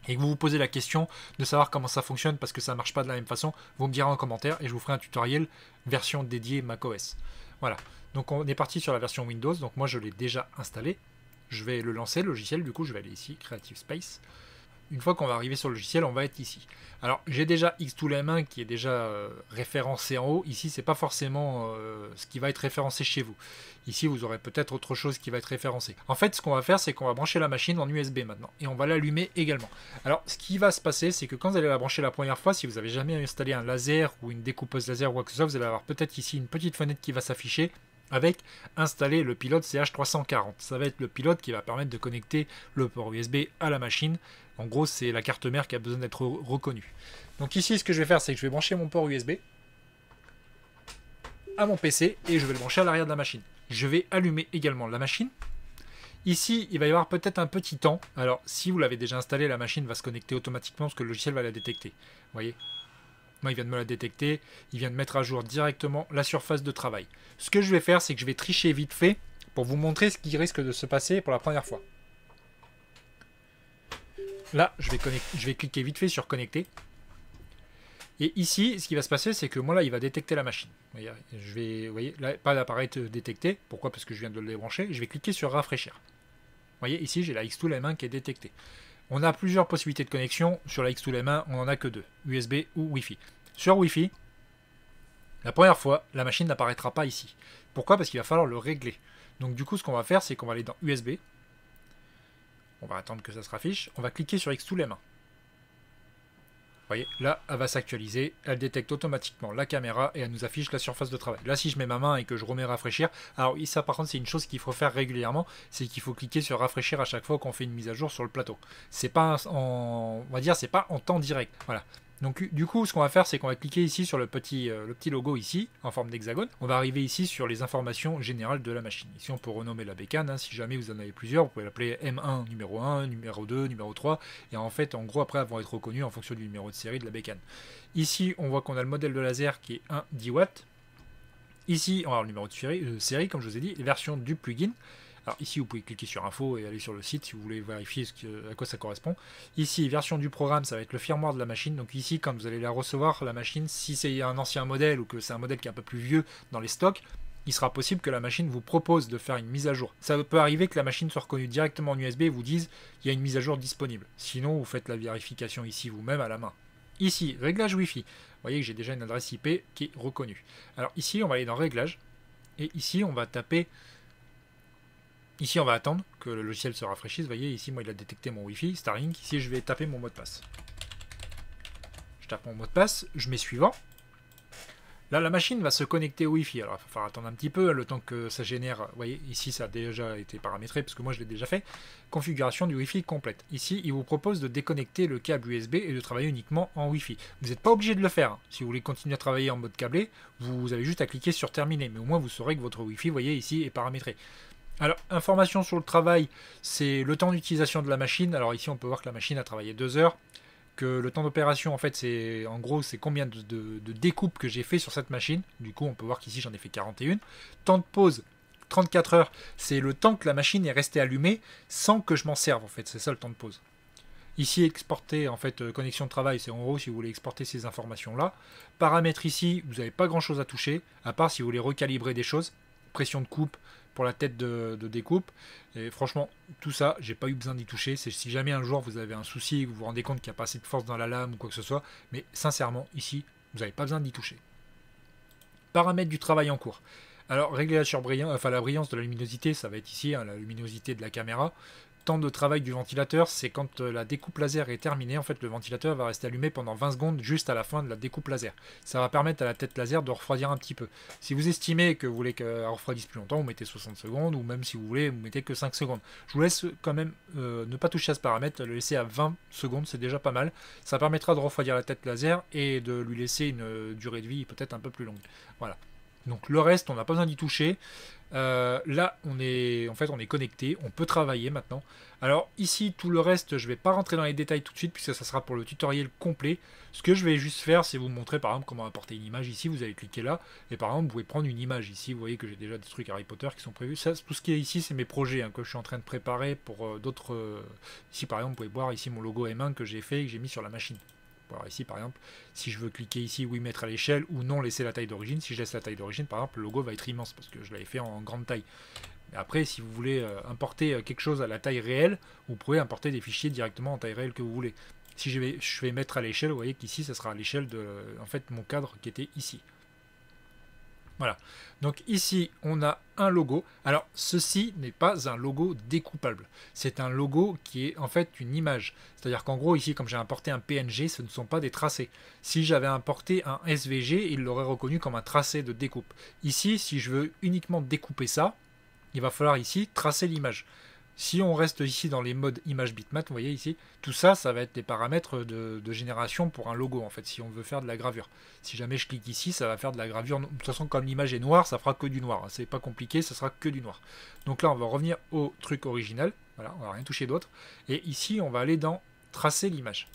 et que vous vous posez la question de savoir comment ça fonctionne parce que ça ne marche pas de la même façon, vous me direz en commentaire et je vous ferai un tutoriel version dédiée macOS. Voilà. Donc on est parti sur la version Windows. Donc moi je l'ai déjà installé. Je vais le lancer, le logiciel. Du coup, je vais aller ici, Creative Space. Une fois qu'on va arriver sur le logiciel, on va être ici. Alors, j'ai déjà Xtool M1 qui est déjà référencé en haut. Ici, c'est pas forcément ce qui va être référencé chez vous. Ici, vous aurez peut-être autre chose qui va être référencé. En fait, ce qu'on va faire, c'est qu'on va brancher la machine en USB maintenant. Et on va l'allumer également. Alors, ce qui va se passer, c'est que quand vous allez la brancher la première fois, si vous n'avez jamais installé un laser ou une découpeuse laser ou quoi que ce soit, vous allez avoir peut-être ici une petite fenêtre qui va s'afficher avec installer le pilote CH340. Ça va être le pilote qui va permettre de connecter le port USB à la machine. En gros, c'est la carte mère qui a besoin d'être reconnue. Donc ici, ce que je vais faire, c'est que je vais brancher mon port USB à mon PC et je vais le brancher à l'arrière de la machine. Je vais allumer également la machine. Ici, il va y avoir peut-être un petit temps. Alors, si vous l'avez déjà installé, la machine va se connecter automatiquement parce que le logiciel va la détecter. Vous voyez ? Moi, il vient de me la détecter. Il vient de mettre à jour directement la surface de travail. Ce que je vais faire, c'est que je vais tricher vite fait pour vous montrer ce qui risque de se passer pour la première fois. Là, je vais cliquer vite fait sur connecter. Et ici, ce qui va se passer, c'est que moi, là, il va détecter la machine. Vous voyez, là, pas d'apparaître détecté. Pourquoi? Parce que je viens de le débrancher. Je vais cliquer sur rafraîchir. Vous voyez, ici, j'ai la Xtool M1 qui est détectée. On a plusieurs possibilités de connexion. Sur la Xtool M1, on n'en a que deux, USB ou Wi-Fi. Sur Wi-Fi, la première fois, la machine n'apparaîtra pas ici. Pourquoi? Parce qu'il va falloir le régler. Donc du coup, ce qu'on va faire, c'est qu'on va aller dans USB. On va attendre que ça se raffiche. On va cliquer sur Xtool M1. Vous voyez, là, elle va s'actualiser. Elle détecte automatiquement la caméra et elle nous affiche la surface de travail. Là, si je mets ma main et que je remets rafraîchir, alors ça, par contre, c'est une chose qu'il faut faire régulièrement, c'est qu'il faut cliquer sur rafraîchir à chaque fois qu'on fait une mise à jour sur le plateau. C'est pas on va dire, c'est pas en temps direct. Voilà. Donc du coup, ce qu'on va faire, c'est qu'on va cliquer ici sur le petit logo ici, en forme d'hexagone. On va arriver ici sur les informations générales de la machine. Ici, on peut renommer la bécane. Hein, si jamais vous en avez plusieurs, vous pouvez l'appeler M1 numéro 1, numéro 2, numéro 3. Et en fait, en gros, après, elles vont être reconnues en fonction du numéro de série de la bécane. Ici, on voit qu'on a le modèle de laser qui est 1 10 watts. Ici, on va avoir le numéro de série, comme je vous ai dit, les versions du plugin. Alors ici, vous pouvez cliquer sur info et aller sur le site si vous voulez vérifier à quoi ça correspond. Ici, version du programme, ça va être le firmware de la machine. Donc ici, quand vous allez la recevoir, la machine, si c'est un ancien modèle ou que c'est un modèle qui est un peu plus vieux dans les stocks, il sera possible que la machine vous propose de faire une mise à jour. Ça peut arriver que la machine soit reconnue directement en USB et vous dise il y a une mise à jour disponible. Sinon, vous faites la vérification ici vous-même à la main. Ici, réglage Wi-Fi. Vous voyez que j'ai déjà une adresse IP qui est reconnue. Alors ici, on va aller dans réglage. Et ici, on va taper... Ici, on va attendre que le logiciel se rafraîchisse. Vous voyez, ici, moi, il a détecté mon Wi-Fi, Starlink. Ici, je vais taper mon mot de passe. Je tape mon mot de passe, je mets suivant. Là, la machine va se connecter au Wi-Fi. Alors, il va falloir attendre un petit peu, le temps que ça génère. Vous voyez, ici, ça a déjà été paramétré, parce que moi, je l'ai déjà fait. Configuration du Wi-Fi complète. Ici, il vous propose de déconnecter le câble USB et de travailler uniquement en Wi-Fi. Vous n'êtes pas obligé de le faire. Hein. Si vous voulez continuer à travailler en mode câblé, vous avez juste à cliquer sur terminer. Mais au moins, vous saurez que votre Wi-Fi, vous voyez, ici, est paramétré. Alors, information sur le travail, c'est le temps d'utilisation de la machine. Alors ici, on peut voir que la machine a travaillé 2 heures. Que le temps d'opération, en fait, c'est en gros, c'est combien de découpes que j'ai fait sur cette machine. Du coup, on peut voir qu'ici, j'en ai fait 41. Temps de pause, 34 heures. C'est le temps que la machine est restée allumée sans que je m'en serve, en fait. C'est ça, le temps de pause. Ici, exporter, en fait, connexion de travail, c'est en gros si vous voulez exporter ces informations-là. Paramètres ici, vous n'avez pas grand-chose à toucher, à part si vous voulez recalibrer des choses. Pression de coupe pour la tête de découpe. Et franchement, tout ça, j'ai pas eu besoin d'y toucher. C'est si jamais un jour vous avez un souci et que vous vous rendez compte qu'il n'y a pas assez de force dans la lame ou quoi que ce soit. Mais sincèrement, ici, vous n'avez pas besoin d'y toucher. Paramètres du travail en cours. Alors, régler la brillance de la luminosité, ça va être ici, hein, la luminosité de la caméra. Temps de travail du ventilateur, c'est quand la découpe laser est terminée, en fait le ventilateur va rester allumé pendant 20 secondes juste à la fin de la découpe laser. Ça va permettre à la tête laser de refroidir un petit peu. Si vous estimez que vous voulez qu'elle refroidisse plus longtemps, vous mettez 60 secondes, ou même si vous voulez, vous mettez que 5 secondes. Je vous laisse quand même ne pas toucher à ce paramètre, le laisser à 20 secondes, c'est déjà pas mal. Ça permettra de refroidir la tête laser et de lui laisser une durée de vie peut-être un peu plus longue. Voilà. Donc le reste, on n'a pas besoin d'y toucher. Là, on est connecté, on peut travailler maintenant. Alors ici, tout le reste, je ne vais pas rentrer dans les détails tout de suite, puisque ça sera pour le tutoriel complet. Ce que je vais juste faire, c'est vous montrer par exemple comment importer une image. Ici, vous allez cliquer là, et par exemple, vous pouvez prendre une image. Ici, vous voyez que j'ai déjà des trucs Harry Potter qui sont prévus. Ça, tout ce qui est ici, c'est mes projets que je suis en train de préparer pour d'autres... Ici, par exemple, vous pouvez voir ici mon logo M1 que j'ai fait et que j'ai mis sur la machine. Alors ici par exemple, si je veux cliquer ici, oui mettre à l'échelle ou non laisser la taille d'origine, si je laisse la taille d'origine par exemple, le logo va être immense parce que je l'avais fait en grande taille. Mais après, si vous voulez importer quelque chose à la taille réelle, vous pouvez importer des fichiers directement en taille réelle que vous voulez. Si je vais mettre à l'échelle, vous voyez qu'ici ça sera à l'échelle de en fait mon cadre qui était ici. Voilà, donc ici on a un logo. Alors ceci n'est pas un logo découpable, c'est un logo qui est en fait une image. C'est-à-dire qu'en gros ici comme j'ai importé un PNG, ce ne sont pas des tracés. Si j'avais importé un SVG, il l'aurait reconnu comme un tracé de découpe. Ici, si je veux uniquement découper ça, il va falloir ici tracer l'image. Si on reste ici dans les modes image bitmap, vous voyez ici, tout ça, ça va être des paramètres de génération pour un logo, en fait, si on veut faire de la gravure. Si jamais je clique ici, ça va faire de la gravure. De toute façon, comme l'image est noire, ça fera que du noir. C'est pas compliqué, ça sera que du noir. Donc là, on va revenir au truc original. Voilà, on va rien toucher d'autre. Et ici, on va aller dans tracer l'image.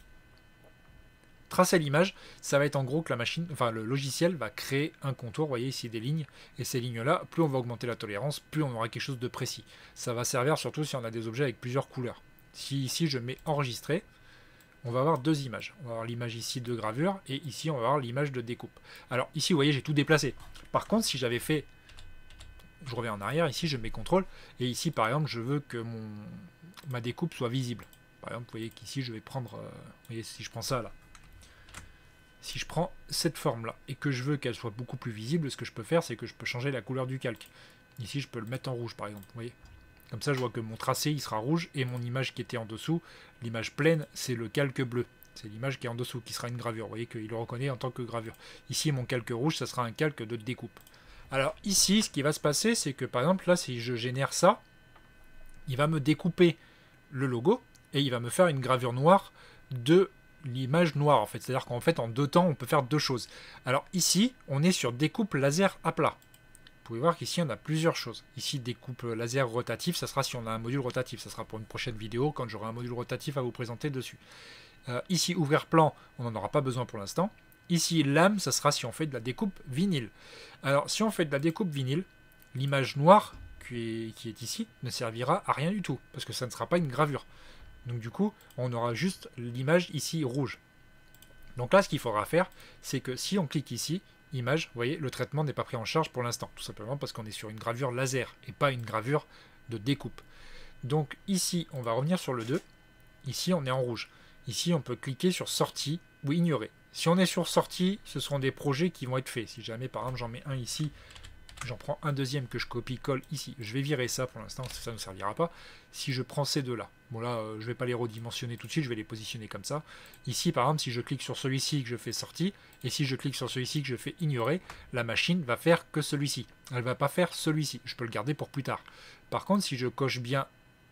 Tracer l'image, ça va être en gros que la machine, enfin le logiciel va créer un contour, vous voyez ici des lignes, et ces lignes-là, plus on va augmenter la tolérance, plus on aura quelque chose de précis. Ça va servir surtout si on a des objets avec plusieurs couleurs. Si ici je mets enregistrer, on va avoir deux images. On va avoir l'image ici de gravure, et ici on va avoir l'image de découpe. Alors ici, vous voyez, j'ai tout déplacé. Par contre, si j'avais fait, je reviens en arrière, ici je mets CTRL, et ici par exemple, je veux que ma découpe soit visible. Par exemple, vous voyez qu'ici je vais prendre, vous voyez, si je prends ça là, si je prends cette forme-là et que je veux qu'elle soit beaucoup plus visible, ce que je peux faire, c'est que je peux changer la couleur du calque. Ici, je peux le mettre en rouge, par exemple. Vous voyez ? Comme ça, je vois que mon tracé, il sera rouge, et mon image qui était en dessous, l'image pleine, c'est le calque bleu. C'est l'image qui est en dessous, qui sera une gravure. Vous voyez qu'il le reconnaît en tant que gravure. Ici, mon calque rouge, ça sera un calque de découpe. Alors ici, ce qui va se passer, c'est que, par exemple, là, si je génère ça, il va me découper le logo, et il va me faire une gravure noire de l'image noire en fait, c'est-à-dire qu'en fait en deux temps on peut faire deux choses. Alors ici on est sur découpe laser à plat. Vous pouvez voir qu'ici on a plusieurs choses. Ici découpe laser rotatif, ça sera si on a un module rotatif, ça sera pour une prochaine vidéo quand j'aurai un module rotatif à vous présenter dessus. Ici ouvrir plan, on n'en aura pas besoin pour l'instant. Ici lame, ça sera si on fait de la découpe vinyle. Alors si on fait de la découpe vinyle, l'image noire qui est ici ne servira à rien du tout parce que ça ne sera pas une gravure. Donc du coup, on aura juste l'image ici rouge. Donc là, ce qu'il faudra faire, c'est que si on clique ici, image, vous voyez, le traitement n'est pas pris en charge pour l'instant. Tout simplement parce qu'on est sur une gravure laser et pas une gravure de découpe. Donc ici, on va revenir sur le 2. Ici, on est en rouge. Ici, on peut cliquer sur sortie ou ignorer. Si on est sur sortie, ce seront des projets qui vont être faits. Si jamais, par exemple, j'en mets un ici, j'en prends un deuxième que je copie-colle ici. Je vais virer ça pour l'instant, ça ne servira pas. Si je prends ces deux-là, bon là, je ne vais pas les redimensionner tout de suite, je vais les positionner comme ça. Ici, par exemple, si je clique sur celui-ci que je fais sortie, et si je clique sur celui-ci que je fais ignorer, la machine va faire que celui-ci. Elle ne va pas faire celui-ci. Je peux le garder pour plus tard. Par contre, si je coche bien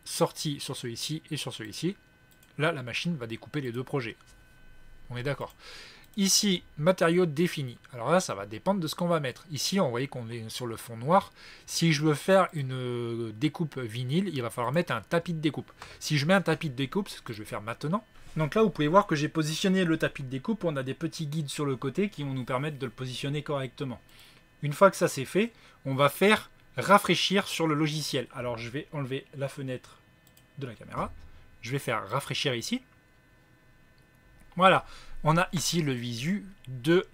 sortie sur celui-ci et sur celui-ci, là, la machine va découper les deux projets. On est d'accord. Ici, matériaux définis. Alors là, ça va dépendre de ce qu'on va mettre. Ici, on voit qu'on est sur le fond noir. Si je veux faire une découpe vinyle, il va falloir mettre un tapis de découpe. Si je mets un tapis de découpe, c'est ce que je vais faire maintenant. Donc là, vous pouvez voir que j'ai positionné le tapis de découpe. On a des petits guides sur le côté qui vont nous permettre de le positionner correctement. Une fois que ça c'est fait, on va faire rafraîchir sur le logiciel. Alors je vais enlever la fenêtre de la caméra. Je vais faire rafraîchir ici. Voilà. On a ici le visu de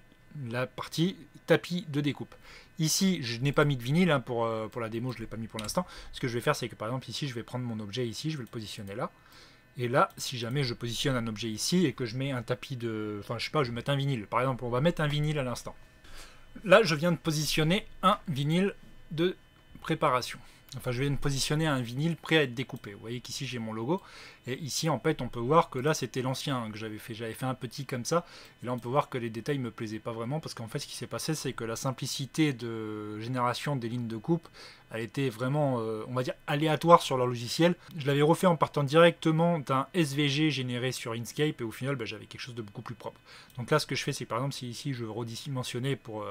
la partie tapis de découpe. Ici, je n'ai pas mis de vinyle hein, pour la démo, je ne l'ai pas mis pour l'instant. Ce que je vais faire, c'est que par exemple ici, je vais prendre mon objet ici, je vais le positionner là. Et là, si jamais je positionne un objet ici et que je mets un tapis de... Enfin, je sais pas, je vais mettre un vinyle. Par exemple, on va mettre un vinyle à l'instant. Là, je viens de positionner un vinyle de préparation. Enfin, je viens de positionner un vinyle prêt à être découpé. Vous voyez qu'ici, j'ai mon logo. Et ici, en fait, on peut voir que là, c'était l'ancien que j'avais fait. J'avais fait un petit comme ça. Et là, on peut voir que les détails me plaisaient pas vraiment. Parce qu'en fait, ce qui s'est passé, c'est que la simplicité de génération des lignes de coupe, elle était vraiment, on va dire, aléatoire sur leur logiciel. Je l'avais refait en partant directement d'un SVG généré sur Inkscape. Et au final, j'avais quelque chose de beaucoup plus propre. Donc là, ce que je fais, c'est par exemple, si ici, je veux redimensionner pour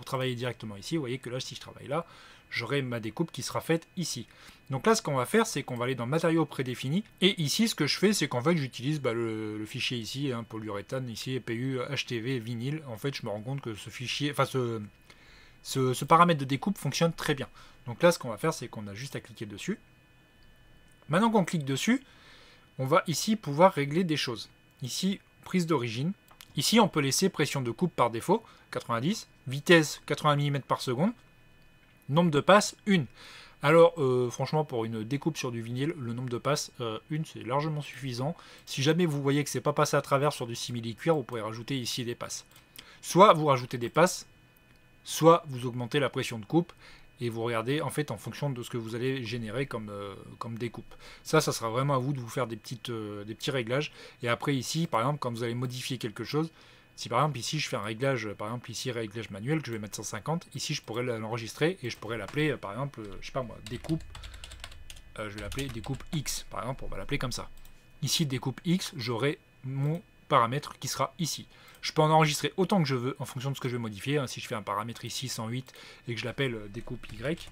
travailler directement ici, vous voyez que là, si je travaille là, j'aurai ma découpe qui sera faite ici. Donc là, ce qu'on va faire, c'est qu'on va aller dans matériaux prédéfinis. Et ici, ce que je fais, c'est qu'en fait, j'utilise le fichier ici, polyuréthane, ici, EPU, HTV, vinyle. En fait, je me rends compte que ce fichier, enfin, ce paramètre de découpe fonctionne très bien. Donc là, ce qu'on va faire, c'est qu'on a juste à cliquer dessus. Maintenant qu'on clique dessus, on va ici pouvoir régler des choses. Ici, prise d'origine. Ici, on peut laisser pression de coupe par défaut, 90, vitesse 80 mm par seconde, nombre de passes, 1. Alors, franchement, pour une découpe sur du vinyle, le nombre de passes, 1, c'est largement suffisant. Si jamais vous voyez que c'est pas passé à travers sur du simili-cuir, vous pourrez rajouter ici des passes. Soit vous rajoutez des passes, soit vous augmentez la pression de coupe, et vous regardez en fait en fonction de ce que vous allez générer comme découpe. Ça sera vraiment à vous de vous faire des petits réglages. Et après ici, par exemple, quand vous allez modifier quelque chose, si par exemple ici je fais un réglage, par exemple ici réglage manuel que je vais mettre 150, ici je pourrais l'enregistrer et je pourrais l'appeler par exemple, je sais pas moi, découpe, je vais l'appeler découpe X, par exemple, on va l'appeler comme ça. Ici découpe X, j'aurai mon paramètre qui sera ici. Je peux en enregistrer autant que je veux en fonction de ce que je vais modifier. Si je fais un paramètre ici 108 et que je l'appelle découpe Y,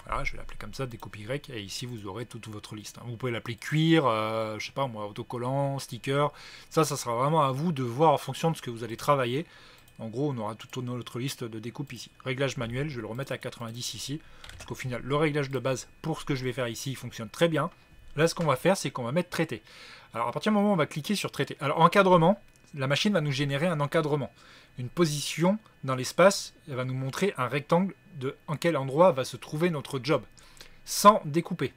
voilà, je vais l'appeler comme ça, découpe Y, et ici vous aurez toute votre liste. Vous pouvez l'appeler cuir, je sais pas moi, autocollant, sticker. Ça sera vraiment à vous de voir en fonction de ce que vous allez travailler. En gros, on aura toute notre liste de découpe ici. Réglage manuel, je vais le remettre à 90 ici. Parce qu'au final, le réglage de base pour ce que je vais faire ici, il fonctionne très bien. Là, ce qu'on va faire, c'est qu'on va mettre traité. Alors, à partir du moment où on va cliquer sur traité. Alors, encadrement, la machine va nous générer un encadrement. Une position dans l'espace, elle va nous montrer un rectangle en quel endroit va se trouver notre job, sans découper.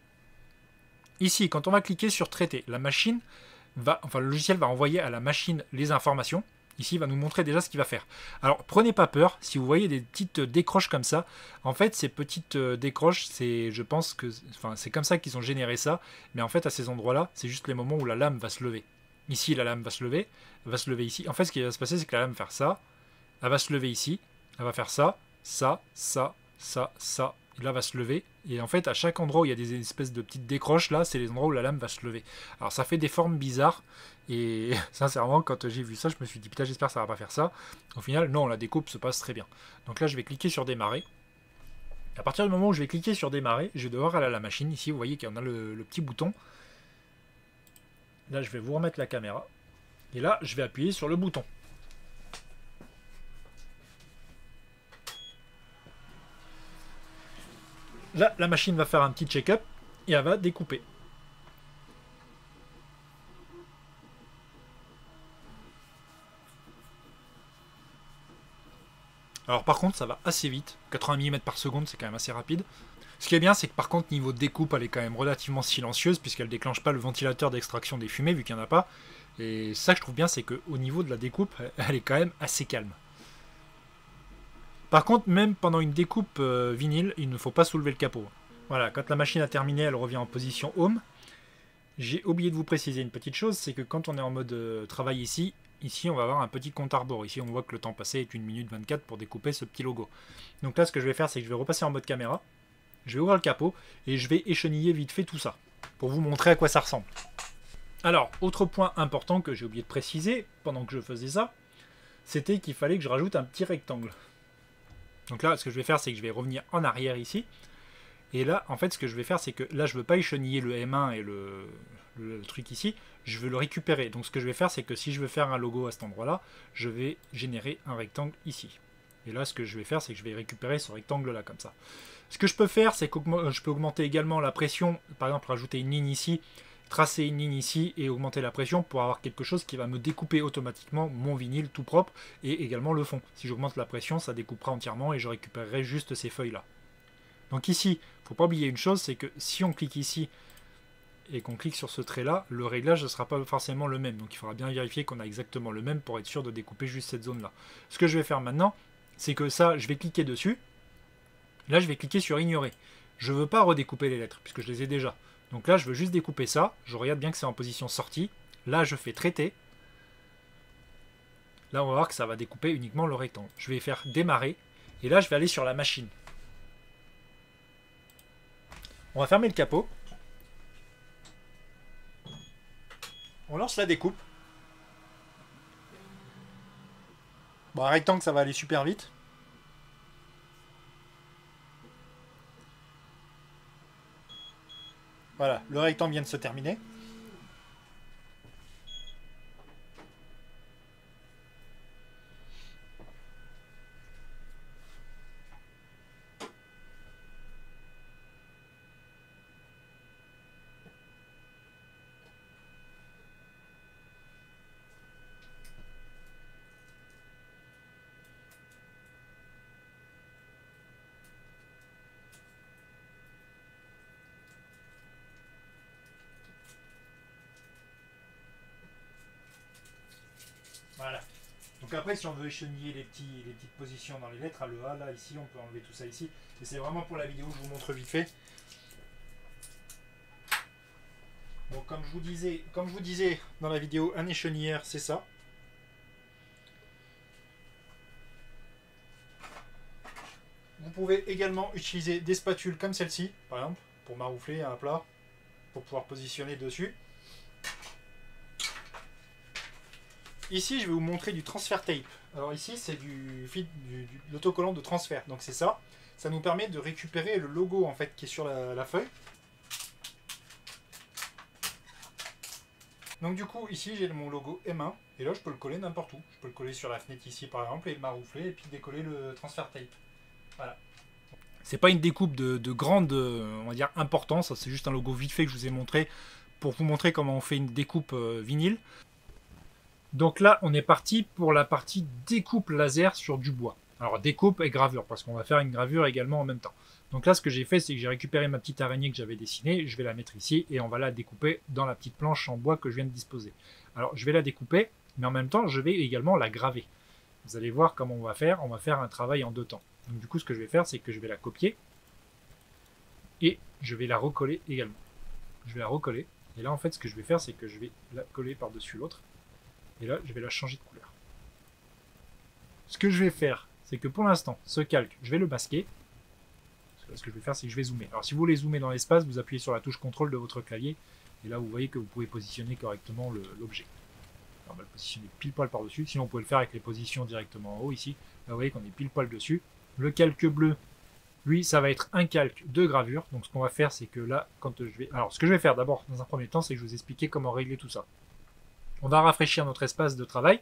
Ici, quand on va cliquer sur traité, la machine le logiciel va envoyer à la machine les informations. Ici, il va nous montrer déjà ce qu'il va faire. Alors, prenez pas peur, si vous voyez des petites décroches comme ça, en fait, ces petites décroches, je pense que c'est comme ça qu'ils ont généré ça, mais en fait, à ces endroits-là, c'est juste les moments où la lame va se lever. Ici, la lame va se lever ici. En fait, ce qui va se passer, c'est que la lame va faire ça, elle va se lever ici, elle va faire ça, ça, ça, ça, ça, et là, va se lever. Et en fait, à chaque endroit où il y a des espèces de petites décroches, là, c'est les endroits où la lame va se lever. Alors, ça fait des formes bizarres. Et sincèrement, quand j'ai vu ça, je me suis dit, putain, j'espère que ça va pas faire ça. Au final, non, la découpe se passe très bien. Donc là, je vais cliquer sur démarrer. À partir du moment où je vais cliquer sur démarrer, je vais devoir aller à la machine. Ici, vous voyez qu'il y en a le petit bouton. Là, je vais vous remettre la caméra. Et là, je vais appuyer sur le bouton. Là, la machine va faire un petit check-up et elle va découper. Alors par contre, ça va assez vite. 80 mm par seconde, c'est quand même assez rapide. Ce qui est bien, c'est que par contre, niveau découpe, elle est quand même relativement silencieuse, puisqu'elle ne déclenche pas le ventilateur d'extraction des fumées, vu qu'il n'y en a pas. Et ça que je trouve bien, c'est qu'au niveau de la découpe, elle est quand même assez calme. Par contre, même pendant une découpe vinyle, il ne faut pas soulever le capot. Voilà, quand la machine a terminé, elle revient en position home. J'ai oublié de vous préciser une petite chose, c'est que quand on est en mode travail ici, on va avoir un petit compte à rebours. Ici, on voit que le temps passé est 1 minute 24 pour découper ce petit logo. Donc là, ce que je vais faire, c'est que je vais repasser en mode caméra. Je vais ouvrir le capot et je vais écheniller vite fait tout ça, pour vous montrer à quoi ça ressemble. Alors, autre point important que j'ai oublié de préciser pendant que je faisais ça, c'était qu'il fallait que je rajoute un petit rectangle. Donc là, ce que je vais faire, c'est que je vais revenir en arrière ici. Et là, en fait, ce que je vais faire, c'est que là, je ne veux pas écheniller le M1 et le truc ici. Je veux le récupérer. Donc ce que je vais faire, c'est que si je veux faire un logo à cet endroit-là, je vais générer un rectangle ici. Et là, ce que je vais faire, c'est que je vais récupérer ce rectangle-là, comme ça. Ce que je peux faire, c'est que je peux augmenter également la pression. Par exemple, rajouter une ligne ici, tracer une ligne ici et augmenter la pression pour avoir quelque chose qui va me découper automatiquement mon vinyle tout propre et également le fond. Si j'augmente la pression, ça découpera entièrement et je récupérerai juste ces feuilles-là. Donc ici, il ne faut pas oublier une chose, c'est que si on clique ici et qu'on clique sur ce trait-là, le réglage ne sera pas forcément le même. Donc il faudra bien vérifier qu'on a exactement le même pour être sûr de découper juste cette zone-là. Ce que je vais faire maintenant, c'est que ça, je vais cliquer dessus. Là, je vais cliquer sur ignorer. Je ne veux pas redécouper les lettres, puisque je les ai déjà. Donc là, je veux juste découper ça. Je regarde bien que c'est en position sortie. Là, je fais traiter. Là, on va voir que ça va découper uniquement le rectangle. Je vais faire démarrer. Et là, je vais aller sur la machine. On va fermer le capot. On lance la découpe. Bon, un rectangle, ça va aller super vite. Voilà, le rectangle vient de se terminer. Voilà. Donc après, si on veut écheniller les petites positions dans les lettres, à le A, là, ici, on peut enlever tout ça ici. Et c'est vraiment pour la vidéo, je vous montre vite fait. Donc comme je vous disais dans la vidéo, un échenillère, c'est ça. Vous pouvez également utiliser des spatules comme celle-ci, par exemple, pour maroufler à plat, pour pouvoir positionner dessus. Ici, je vais vous montrer du transfert tape. Alors ici, c'est de l'autocollant de transfert. Donc c'est ça. Ça nous permet de récupérer le logo en fait qui est sur la feuille. Donc du coup, ici, j'ai mon logo M1. Et là, je peux le coller n'importe où. Je peux le coller sur la fenêtre ici, par exemple, et le maroufler, et puis décoller le transfert tape. Voilà. C'est pas une découpe de grande, on va dire, importance. C'est juste un logo vite fait que je vous ai montré pour vous montrer comment on fait une découpe vinyle. Donc là, on est parti pour la partie découpe laser sur du bois. Alors découpe et gravure, parce qu'on va faire une gravure également en même temps. Donc là, ce que j'ai fait, c'est que j'ai récupéré ma petite araignée que j'avais dessinée. Je vais la mettre ici et on va la découper dans la petite planche en bois que je viens de disposer. Alors je vais la découper, mais en même temps, je vais également la graver. Vous allez voir comment on va faire. On va faire un travail en deux temps. Donc du coup, ce que je vais faire, c'est que je vais la copier et je vais la recoller également. Je vais la recoller. Et là, en fait, ce que je vais faire, c'est que je vais la coller par-dessus l'autre. Et là, je vais la changer de couleur. Ce que je vais faire, c'est que pour l'instant, ce calque, je vais le masquer. Ce que je vais faire, c'est que je vais zoomer. Alors, si vous voulez zoomer dans l'espace, vous appuyez sur la touche contrôle de votre clavier. Et là, vous voyez que vous pouvez positionner correctement l'objet. On va le positionner pile poil par-dessus. Sinon, vous pouvez le faire avec les positions directement en haut, ici. Là, vous voyez qu'on est pile poil dessus. Le calque bleu, lui, ça va être un calque de gravure. Donc, ce qu'on va faire, c'est que là, quand je vais... Alors, ce que je vais faire d'abord, dans un premier temps, c'est que je vais vous expliquer comment régler tout ça. On va rafraîchir notre espace de travail.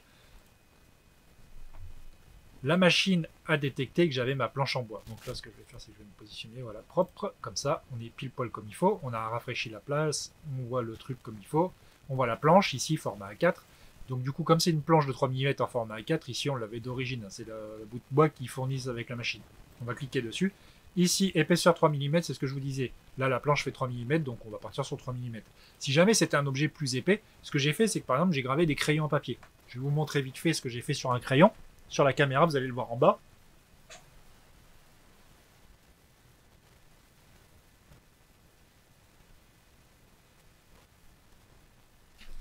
La machine a détecté que j'avais ma planche en bois. Donc là, ce que je vais faire, c'est que je vais me positionner voilà, propre. Comme ça, on est pile poil comme il faut. On a rafraîchi la place. On voit le truc comme il faut. On voit la planche, ici, format A4. Donc du coup, comme c'est une planche de 3 mm en format A4, ici, on l'avait d'origine. C'est le bout de bois qu'ils fournissent avec la machine. On va cliquer dessus. Ici, épaisseur 3 mm, c'est ce que je vous disais. Là, la planche fait 3 mm, donc on va partir sur 3 mm. Si jamais c'était un objet plus épais, ce que j'ai fait, c'est que par exemple, j'ai gravé des crayons en papier. Je vais vous montrer vite fait ce que j'ai fait sur un crayon. Sur la caméra, vous allez le voir en bas.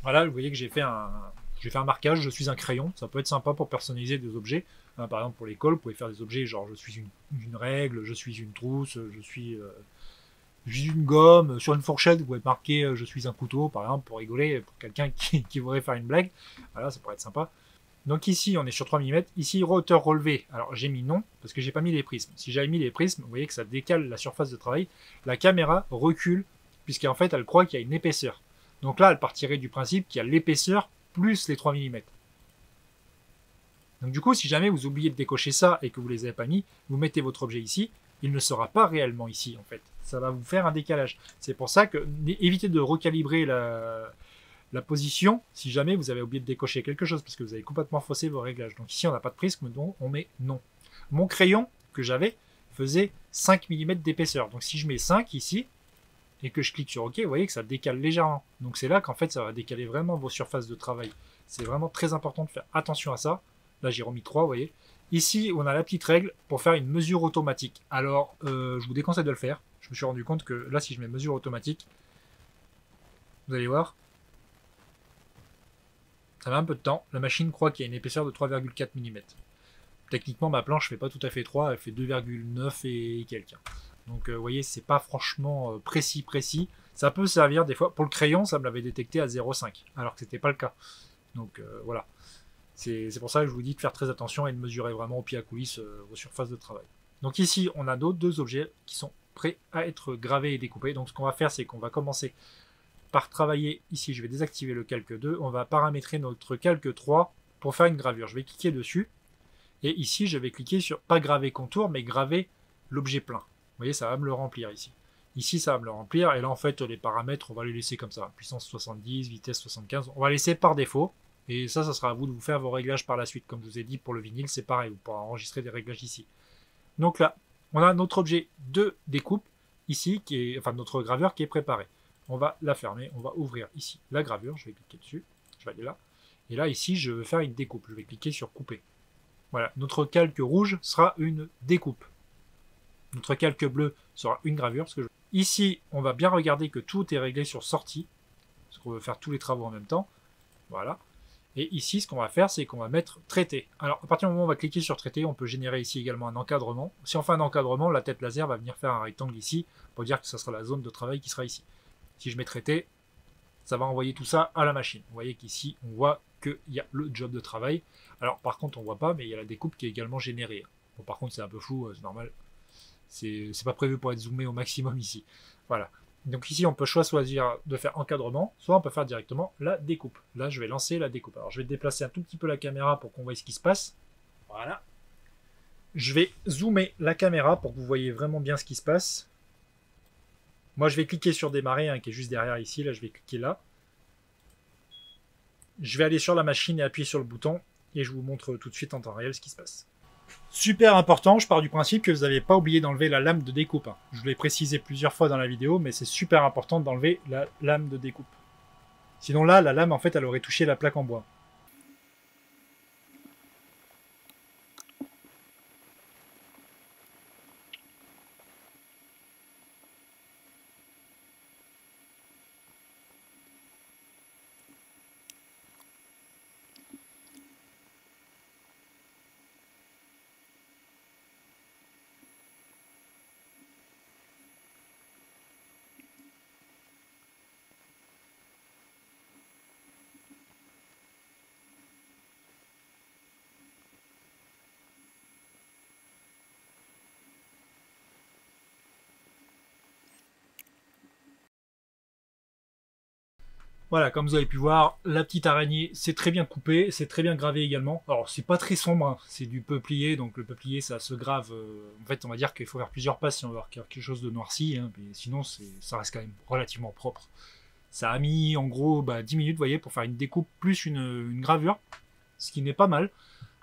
Voilà, vous voyez que j'ai fait un marquage, je suis un crayon. Ça peut être sympa pour personnaliser des objets. Par exemple, pour l'école, vous pouvez faire des objets genre je suis une règle, je suis une trousse, je suis une gomme. Sur une fourchette, vous pouvez marquer je suis un couteau, par exemple, pour rigoler, pour quelqu'un qui voudrait faire une blague. Voilà, ça pourrait être sympa. Donc ici, on est sur 3 mm. Ici, hauteur relevée. Alors, j'ai mis non, parce que j'ai pas mis les prismes. Si j'avais mis les prismes, vous voyez que ça décale la surface de travail. La caméra recule, puisqu'en fait, elle croit qu'il y a une épaisseur. Donc là, elle partirait du principe qu'il y a l'épaisseur plus les 3 mm. Donc du coup, si jamais vous oubliez de décocher ça et que vous ne les avez pas mis, vous mettez votre objet ici, il ne sera pas réellement ici, en fait. Ça va vous faire un décalage. C'est pour ça que évitez de recalibrer la position si jamais vous avez oublié de décocher quelque chose, parce que vous avez complètement faussé vos réglages. Donc ici, on n'a pas de prisme, donc on met non. Mon crayon que j'avais faisait 5 mm d'épaisseur. Donc si je mets 5 ici, et que je clique sur OK, vous voyez que ça décale légèrement. Donc c'est là qu'en fait, ça va décaler vraiment vos surfaces de travail. C'est vraiment très important de faire attention à ça. Là, j'ai remis 3, vous voyez. Ici, on a la petite règle pour faire une mesure automatique. Alors, je vous déconseille de le faire. je me suis rendu compte que là, si je mets mesure automatique, vous allez voir, ça met un peu de temps. La machine croit qu'il y a une épaisseur de 3,4 mm. Techniquement, ma planche ne fait pas tout à fait 3, elle fait 2,9 et quelques. Donc, vous voyez, c'est pas franchement précis. Ça peut servir des fois. Pour le crayon, ça me l'avait détecté à 0,5, alors que c'était pas le cas. Donc, voilà. C'est pour ça que je vous dis de faire très attention et de mesurer vraiment au pied à coulisses vos surfaces de travail. Donc ici, on a d'autres deux objets qui sont prêts à être gravés et découpés. Donc, ce qu'on va faire, c'est qu'on va commencer par travailler. Ici, je vais désactiver le calque 2. On va paramétrer notre calque 3 pour faire une gravure. Je vais cliquer dessus. Et ici, je vais cliquer sur, pas graver contour, mais graver l'objet plein. Vous voyez, ça va me le remplir ici. Ici, ça va me le remplir. Et là, en fait, les paramètres, on va les laisser comme ça. Puissance 70, vitesse 75. On va laisser par défaut. Et ça sera à vous de vous faire vos réglages par la suite. Comme je vous ai dit, pour le vinyle, c'est pareil. Vous pourrez enregistrer des réglages ici. Donc là, on a notre objet de découpe ici, enfin notre gravure qui est préparée. On va la fermer. On va ouvrir ici la gravure. Je vais cliquer dessus. Je vais aller là. Et là, ici, je veux faire une découpe. Je vais cliquer sur couper. Voilà, notre calque rouge sera une découpe. Notre calque bleu sera une gravure. Ici, on va bien regarder que tout est réglé sur sortie, parce qu'on veut faire tous les travaux en même temps. Voilà. Et ici, ce qu'on va faire, c'est qu'on va mettre traité. Alors, à partir du moment où on va cliquer sur traité, on peut générer ici également un encadrement. Si on fait un encadrement, la tête laser va venir faire un rectangle ici, pour dire que ça sera la zone de travail qui sera ici. Si je mets traité, ça va envoyer tout ça à la machine. Vous voyez qu'ici, on voit qu'il y a le job de travail. Alors, par contre, on ne voit pas, mais il y a la découpe qui est également générée. Bon, par contre, c'est un peu flou, c'est normal. C'est pas prévu pour être zoomé au maximum ici. Voilà. Donc ici, on peut choisir de faire encadrement, soit on peut faire directement la découpe. Là, je vais lancer la découpe. Alors, je vais déplacer un tout petit peu la caméra pour qu'on voit ce qui se passe. Voilà. Je vais zoomer la caméra pour que vous voyez vraiment bien ce qui se passe. Moi, je vais cliquer sur démarrer, hein, qui est juste derrière ici. Là, je vais cliquer là. Je vais aller sur la machine et appuyer sur le bouton. Et je vous montre tout de suite en temps réel ce qui se passe. Super important, je pars du principe que vous n'avez pas oublié d'enlever la lame de découpe. Je vous l'ai précisé plusieurs fois dans la vidéo, mais c'est super important d'enlever la lame de découpe. Sinon là, la lame, en fait, elle aurait touché la plaque en bois. Voilà, comme vous avez pu voir, la petite araignée, c'est très bien coupé, c'est très bien gravé également. Alors, c'est pas très sombre, hein, c'est du peuplier, donc le peuplier, ça se grave. En fait, on va dire qu'il faut faire plusieurs passes si on veut avoir quelque chose de noirci, hein, mais sinon, ça reste quand même relativement propre. Ça a mis, en gros, 10 minutes, vous voyez, pour faire une découpe plus une gravure, ce qui n'est pas mal.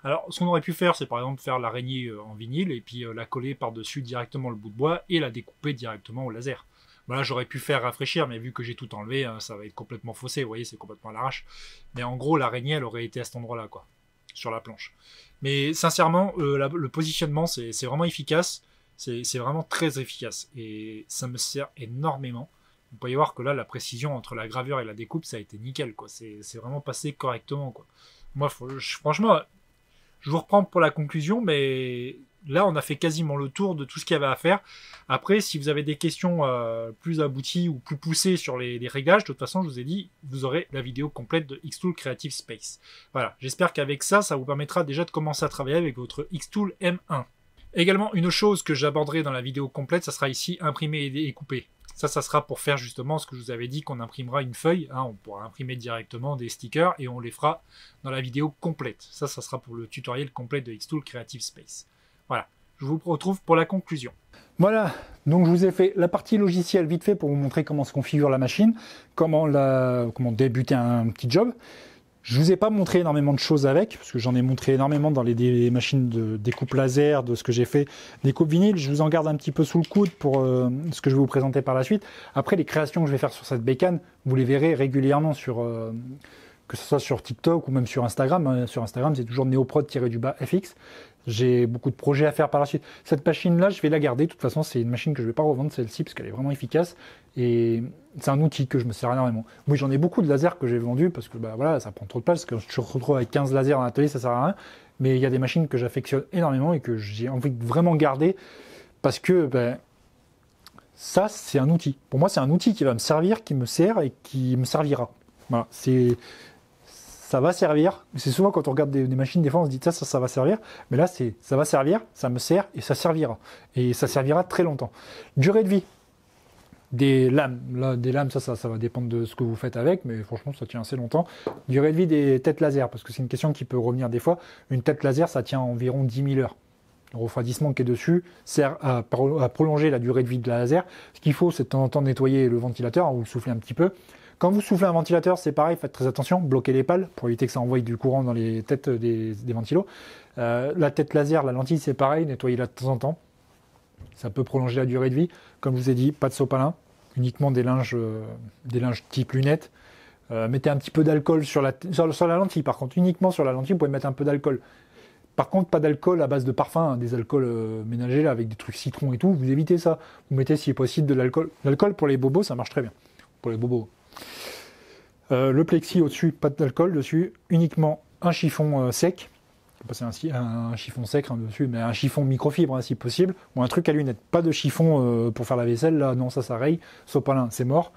Alors, ce qu'on aurait pu faire, c'est par exemple faire l'araignée en vinyle, et puis la coller par-dessus directement le bout de bois, et la découper directement au laser. Voilà, j'aurais pu faire rafraîchir, mais vu que j'ai tout enlevé, ça va être complètement faussé. Vous voyez, c'est complètement à l'arrache. Mais en gros, l'araignée, elle aurait été à cet endroit-là, quoi, sur la planche. Mais sincèrement, le positionnement, c'est vraiment efficace. C'est vraiment très efficace. Et ça me sert énormément. Vous pouvez voir que là, la précision entre la gravure et la découpe, ça a été nickel, quoi. C'est vraiment passé correctement, quoi. Moi, franchement, je vous reprends pour la conclusion, mais là, on a fait quasiment le tour de tout ce qu'il y avait à faire. Après, si vous avez des questions plus abouties ou plus poussées sur les réglages, de toute façon, je vous ai dit, vous aurez la vidéo complète de Xtool Creative Space. Voilà, j'espère qu'avec ça, ça vous permettra déjà de commencer à travailler avec votre Xtool M1. Également, une chose que j'aborderai dans la vidéo complète, ça sera ici imprimer et couper. Ça sera pour faire justement ce que je vous avais dit, qu'on imprimera une feuille. Hein, on pourra imprimer directement des stickers et on les fera dans la vidéo complète. Ça sera pour le tutoriel complet de Xtool Creative Space. Voilà, je vous retrouve pour la conclusion. Voilà, donc je vous ai fait la partie logicielle vite fait pour vous montrer comment se configure la machine, comment débuter un petit job. Je vous ai pas montré énormément de choses avec, parce que j'en ai montré énormément dans les machines de découpe laser, de ce que j'ai fait, découpe vinyle. Je vous en garde un petit peu sous le coude pour ce que je vais vous présenter par la suite. Après, les créations que je vais faire sur cette bécane, vous les verrez régulièrement sur... que ce soit sur TikTok ou même sur Instagram. Sur Instagram, c'est toujours neoprod-FX. J'ai beaucoup de projets à faire par la suite. Cette machine-là, je vais la garder. De toute façon, c'est une machine que je ne vais pas revendre, celle-ci, parce qu'elle est vraiment efficace. Et c'est un outil que je me sers énormément. Oui, j'en ai beaucoup de lasers que j'ai vendus, parce que bah, voilà, ça prend trop de place. Parce que je me retrouve avec 15 lasers dans l'atelier, ça sert à rien. Mais il y a des machines que j'affectionne énormément et que j'ai envie de vraiment garder, parce que ben, ça, c'est un outil. Pour moi, c'est un outil qui va me servir, qui me sert et qui me servira. Voilà, ça va servir. C'est souvent quand on regarde des machines, des fois on se dit ça va servir. Mais là, ça va servir, ça me sert et ça servira. Et ça servira très longtemps. Durée de vie des lames. Là, des lames, ça va dépendre de ce que vous faites avec, mais franchement, ça tient assez longtemps. Durée de vie des têtes laser, parce que c'est une question qui peut revenir des fois. Une tête laser, ça tient environ 10 000 heures. Le refroidissement qui est dessus sert à prolonger la durée de vie de la laser. Ce qu'il faut, c'est de temps en temps nettoyer le ventilateur, vous le soufflez un petit peu. Quand vous soufflez un ventilateur, c'est pareil, faites très attention, bloquez les pales pour éviter que ça envoie du courant dans les têtes des ventilos. La tête laser, la lentille, c'est pareil, nettoyez-la de temps en temps. Ça peut prolonger la durée de vie. Comme je vous ai dit, pas de sopalin, uniquement des linges type lunettes. Mettez un petit peu d'alcool sur la lentille, par contre, uniquement sur la lentille, vous pouvez mettre un peu d'alcool. Par contre, pas d'alcool à base de parfum, hein, des alcools ménagers là, avec des trucs citron et tout, vous évitez ça. Vous mettez si possible de l'alcool. L'alcool pour les bobos, ça marche très bien. Pour les bobos. Le plexi au-dessus, pas d'alcool dessus, uniquement un chiffon sec. C'est un chiffon sec hein, dessus, mais un chiffon microfibre hein, si possible, ou un truc à lunettes. Pas de chiffon pour faire la vaisselle, là, non, ça raye. Sopalin, c'est mort.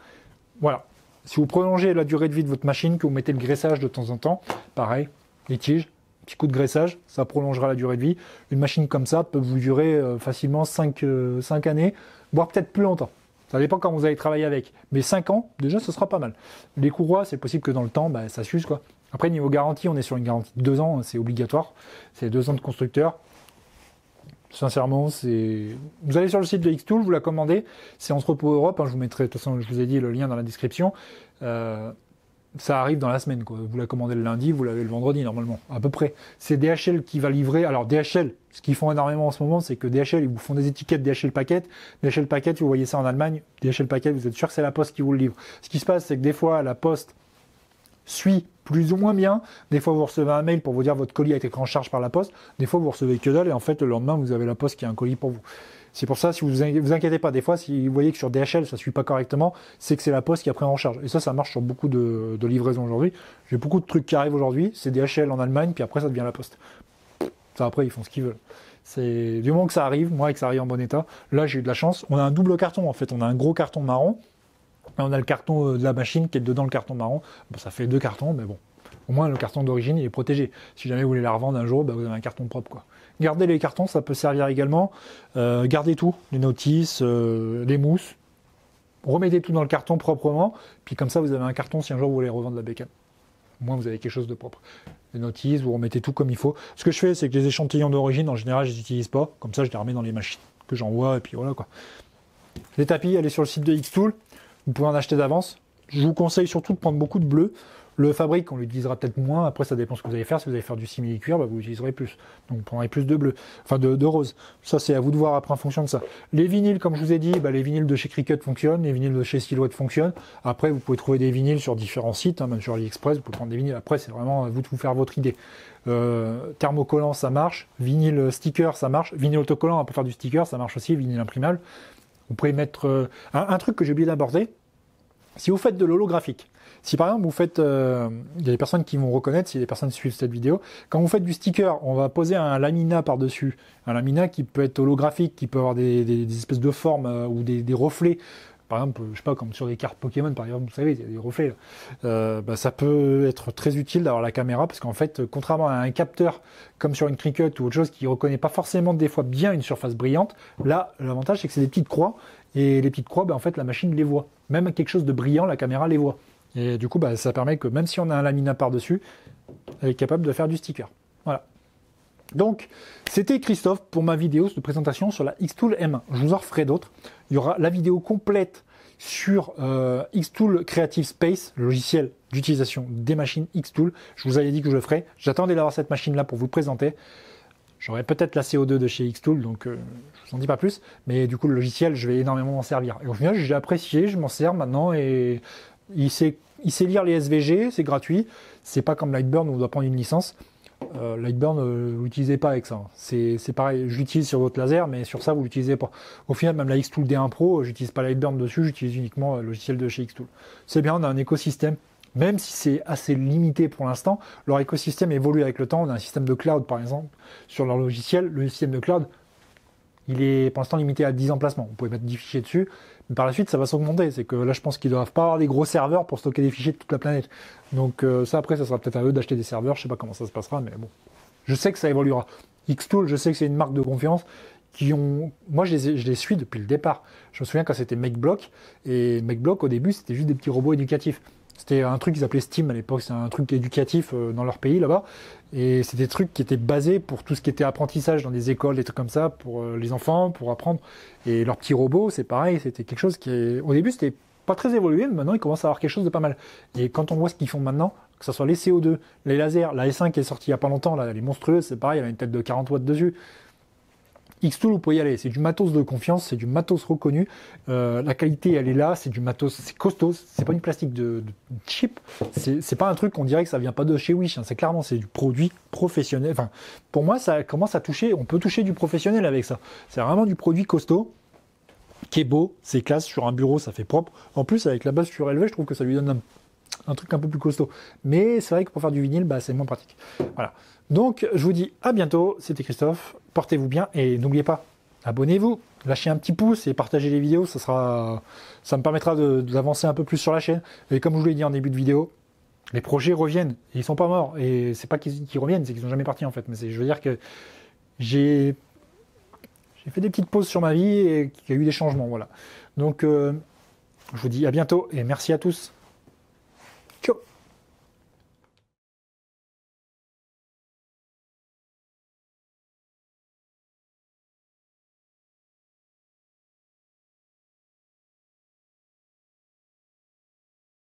Voilà. Si vous prolongez la durée de vie de votre machine, que vous mettez le graissage de temps en temps, pareil, les tiges, petit coup de graissage, ça prolongera la durée de vie. Une machine comme ça peut vous durer facilement 5 années, voire peut-être plus longtemps. Ça dépend quand vous allez travailler avec. Mais 5 ans, déjà, ce sera pas mal. Les courroies, c'est possible que dans le temps, ça s'use, quoi. Après, niveau garantie, on est sur une garantie de 2 ans, c'est obligatoire. C'est 2 ans de constructeur. Sincèrement, vous allez sur le site de Xtool, vous la commandez. C'est Entrepôt Europe, hein, je vous mettrai, de toute façon, je vous ai dit le lien dans la description. Ça arrive dans la semaine, quoi. Vous la commandez le lundi, vous l'avez le vendredi, normalement, à peu près. C'est DHL qui va livrer. Alors, DHL, ce qu'ils font énormément en ce moment, c'est que DHL, ils vous font des étiquettes DHL Packet. DHL Packet, vous voyez ça en Allemagne. DHL Packet, vous êtes sûr que c'est la Poste qui vous le livre. Ce qui se passe, c'est que des fois, la Poste suit plus ou moins bien. Des fois, vous recevez un mail pour vous dire votre colis a été pris en charge par la Poste. Des fois, vous recevez que dalle et en fait, le lendemain, vous avez la Poste qui a un colis pour vous. C'est pour ça, si vous vous inquiétez pas, des fois, si vous voyez que sur DHL, ça ne suit pas correctement, c'est que c'est la Poste qui a pris en charge. Et ça marche sur beaucoup de livraisons aujourd'hui. J'ai beaucoup de trucs qui arrivent aujourd'hui, c'est DHL en Allemagne, puis après, ça devient la Poste. Ça, après, ils font ce qu'ils veulent. C'est du moment que ça arrive, moi, et que ça arrive en bon état, là, j'ai eu de la chance. On a un double carton, en fait. On a un gros carton marron, et on a le carton de la machine qui est dedans le carton marron. Bon, ça fait 2 cartons, mais bon. Au moins, le carton d'origine, il est protégé. Si jamais vous voulez la revendre un jour, vous avez un carton propre, quoi. Gardez les cartons, ça peut servir également. Gardez tout, les notices, les mousses. Remettez tout dans le carton proprement. Puis comme ça, vous avez un carton si un jour vous voulez revendre la bécane. Au moins, vous avez quelque chose de propre. Les notices, vous remettez tout comme il faut. Ce que je fais, c'est que les échantillons d'origine, en général, je les utilise pas. Comme ça, je les remets dans les machines que j'envoie. Et puis voilà, quoi. Les tapis, allez sur le site de Xtool. Vous pouvez en acheter d'avance. Je vous conseille surtout de prendre beaucoup de bleu. Le fabrique, on l'utilisera peut-être moins. Après, ça dépend ce que vous allez faire. Si vous allez faire du simili-cuir, vous l'utiliserez plus. Donc, vous prendrez plus de bleu. Enfin, de rose. Ça, c'est à vous de voir après en fonction de ça. Les vinyles, comme je vous ai dit, les vinyles de chez Cricut fonctionnent. Les vinyles de chez Silhouette fonctionnent. Après, vous pouvez trouver des vinyles sur différents sites, hein, même sur AliExpress. Vous pouvez prendre des vinyles. Après, c'est vraiment à vous de vous faire votre idée. Thermocollant, ça marche. Vinyle sticker, ça marche. Vinyle autocollant, on peut faire du sticker, ça marche aussi. Vinyle imprimable. Vous pouvez mettre un truc que j'ai oublié d'aborder. Si vous faites de l'holographique, si par exemple vous faites, il y a des personnes qui vont reconnaître, si des personnes suivent cette vidéo, quand vous faites du sticker, on va poser un laminat par-dessus, un laminat qui peut être holographique, qui peut avoir des espèces de formes ou des reflets. Par exemple, je sais pas, comme sur des cartes Pokémon, par exemple, vous savez, il y a des reflets. Ça peut être très utile d'avoir la caméra, parce qu'en fait, contrairement à un capteur, comme sur une Cricut ou autre chose, qui ne reconnaît pas forcément des fois bien une surface brillante, là, l'avantage, c'est que c'est des petites croix, et les petites croix, en fait, la machine les voit. Même quelque chose de brillant, la caméra les voit. Et du coup, ça permet que même si on a un laminat par-dessus, elle est capable de faire du sticker. Voilà. Donc, c'était Christophe pour ma vidéo de présentation sur la Xtool M1. Je vous en referai d'autres. Il y aura la vidéo complète sur Xtool Creative Space, le logiciel d'utilisation des machines Xtool. Je vous avais dit que je le ferai. J'attendais d'avoir cette machine-là pour vous le présenter. J'aurai peut-être la CO2 de chez Xtool, donc je vous en dis pas plus. Mais du coup, le logiciel, je vais énormément m'en servir. Et au final, j'ai apprécié, je m'en sers maintenant et il sait lire les SVG, c'est gratuit. C'est pas comme Lightburn où on doit prendre une licence. Lightburn, vous l'utilisez pas avec ça. C'est pareil, je l'utilise sur votre laser, mais sur ça, vous l'utilisez pas. Au final, même la Xtool D1 Pro, j'utilise pas Lightburn dessus, j'utilise uniquement le logiciel de chez Xtool. C'est bien, on a un écosystème, même si c'est assez limité pour l'instant, leur écosystème évolue avec le temps. On a un système de cloud, par exemple, sur leur logiciel. Le système de cloud, il est pour l'instant limité à 10 emplacements. Vous pouvez mettre 10 fichiers dessus, mais par la suite, ça va s'augmenter. C'est que là, je pense qu'ils doivent pas avoir des gros serveurs pour stocker des fichiers de toute la planète. Donc ça, après, ça sera peut-être à eux d'acheter des serveurs. Je sais pas comment ça se passera, mais bon. Je sais que ça évoluera. Xtool, je sais que c'est une marque de confiance qui ont... Moi, je les suis depuis le départ. Je me souviens quand c'était MakeBlock, et MakeBlock, au début, c'était juste des petits robots éducatifs. C'était un truc qu'ils appelaient Steam à l'époque, c'est un truc éducatif dans leur pays là-bas. Et c'était des trucs qui étaient basés pour tout ce qui était apprentissage dans des écoles, des trucs comme ça, pour les enfants, pour apprendre. Et leurs petits robots, c'est pareil, c'était quelque chose qui est... Au début, c'était pas très évolué, mais maintenant, ils commencent à avoir quelque chose de pas mal. Et quand on voit ce qu'ils font maintenant, que ce soit les CO2, les lasers, la S1 qui est sortie il y a pas longtemps, là, elle est monstrueuse, c'est pareil, elle a une tête de 40 watts dessus. Xtool, vous pouvez y aller, c'est du matos de confiance, c'est du matos reconnu, la qualité elle est là, c'est du matos, c'est costaud, c'est pas une plastique de cheap, c'est pas un truc qu'on dirait que ça vient pas de chez Wish, hein, c'est clairement c'est du produit professionnel, enfin pour moi ça commence à toucher, on peut toucher du professionnel avec ça, c'est vraiment du produit costaud, qui est beau, c'est classe, sur un bureau ça fait propre, en plus avec la base surélevée je trouve que ça lui donne un truc un peu plus costaud, mais c'est vrai que pour faire du vinyle, bah, c'est moins pratique, voilà. Donc, je vous dis à bientôt, c'était Christophe, portez-vous bien et n'oubliez pas, abonnez-vous, lâchez un petit pouce et partagez les vidéos, ça me permettra d'avancer un peu plus sur la chaîne. Et comme je vous l'ai dit en début de vidéo, les projets reviennent, ils sont pas morts, et c'est pas qu'ils reviennent, c'est qu'ils sont jamais partis en fait, mais je veux dire que j'ai fait des petites pauses sur ma vie et qu'il y a eu des changements, voilà. Donc, je vous dis à bientôt et merci à tous. Ciao.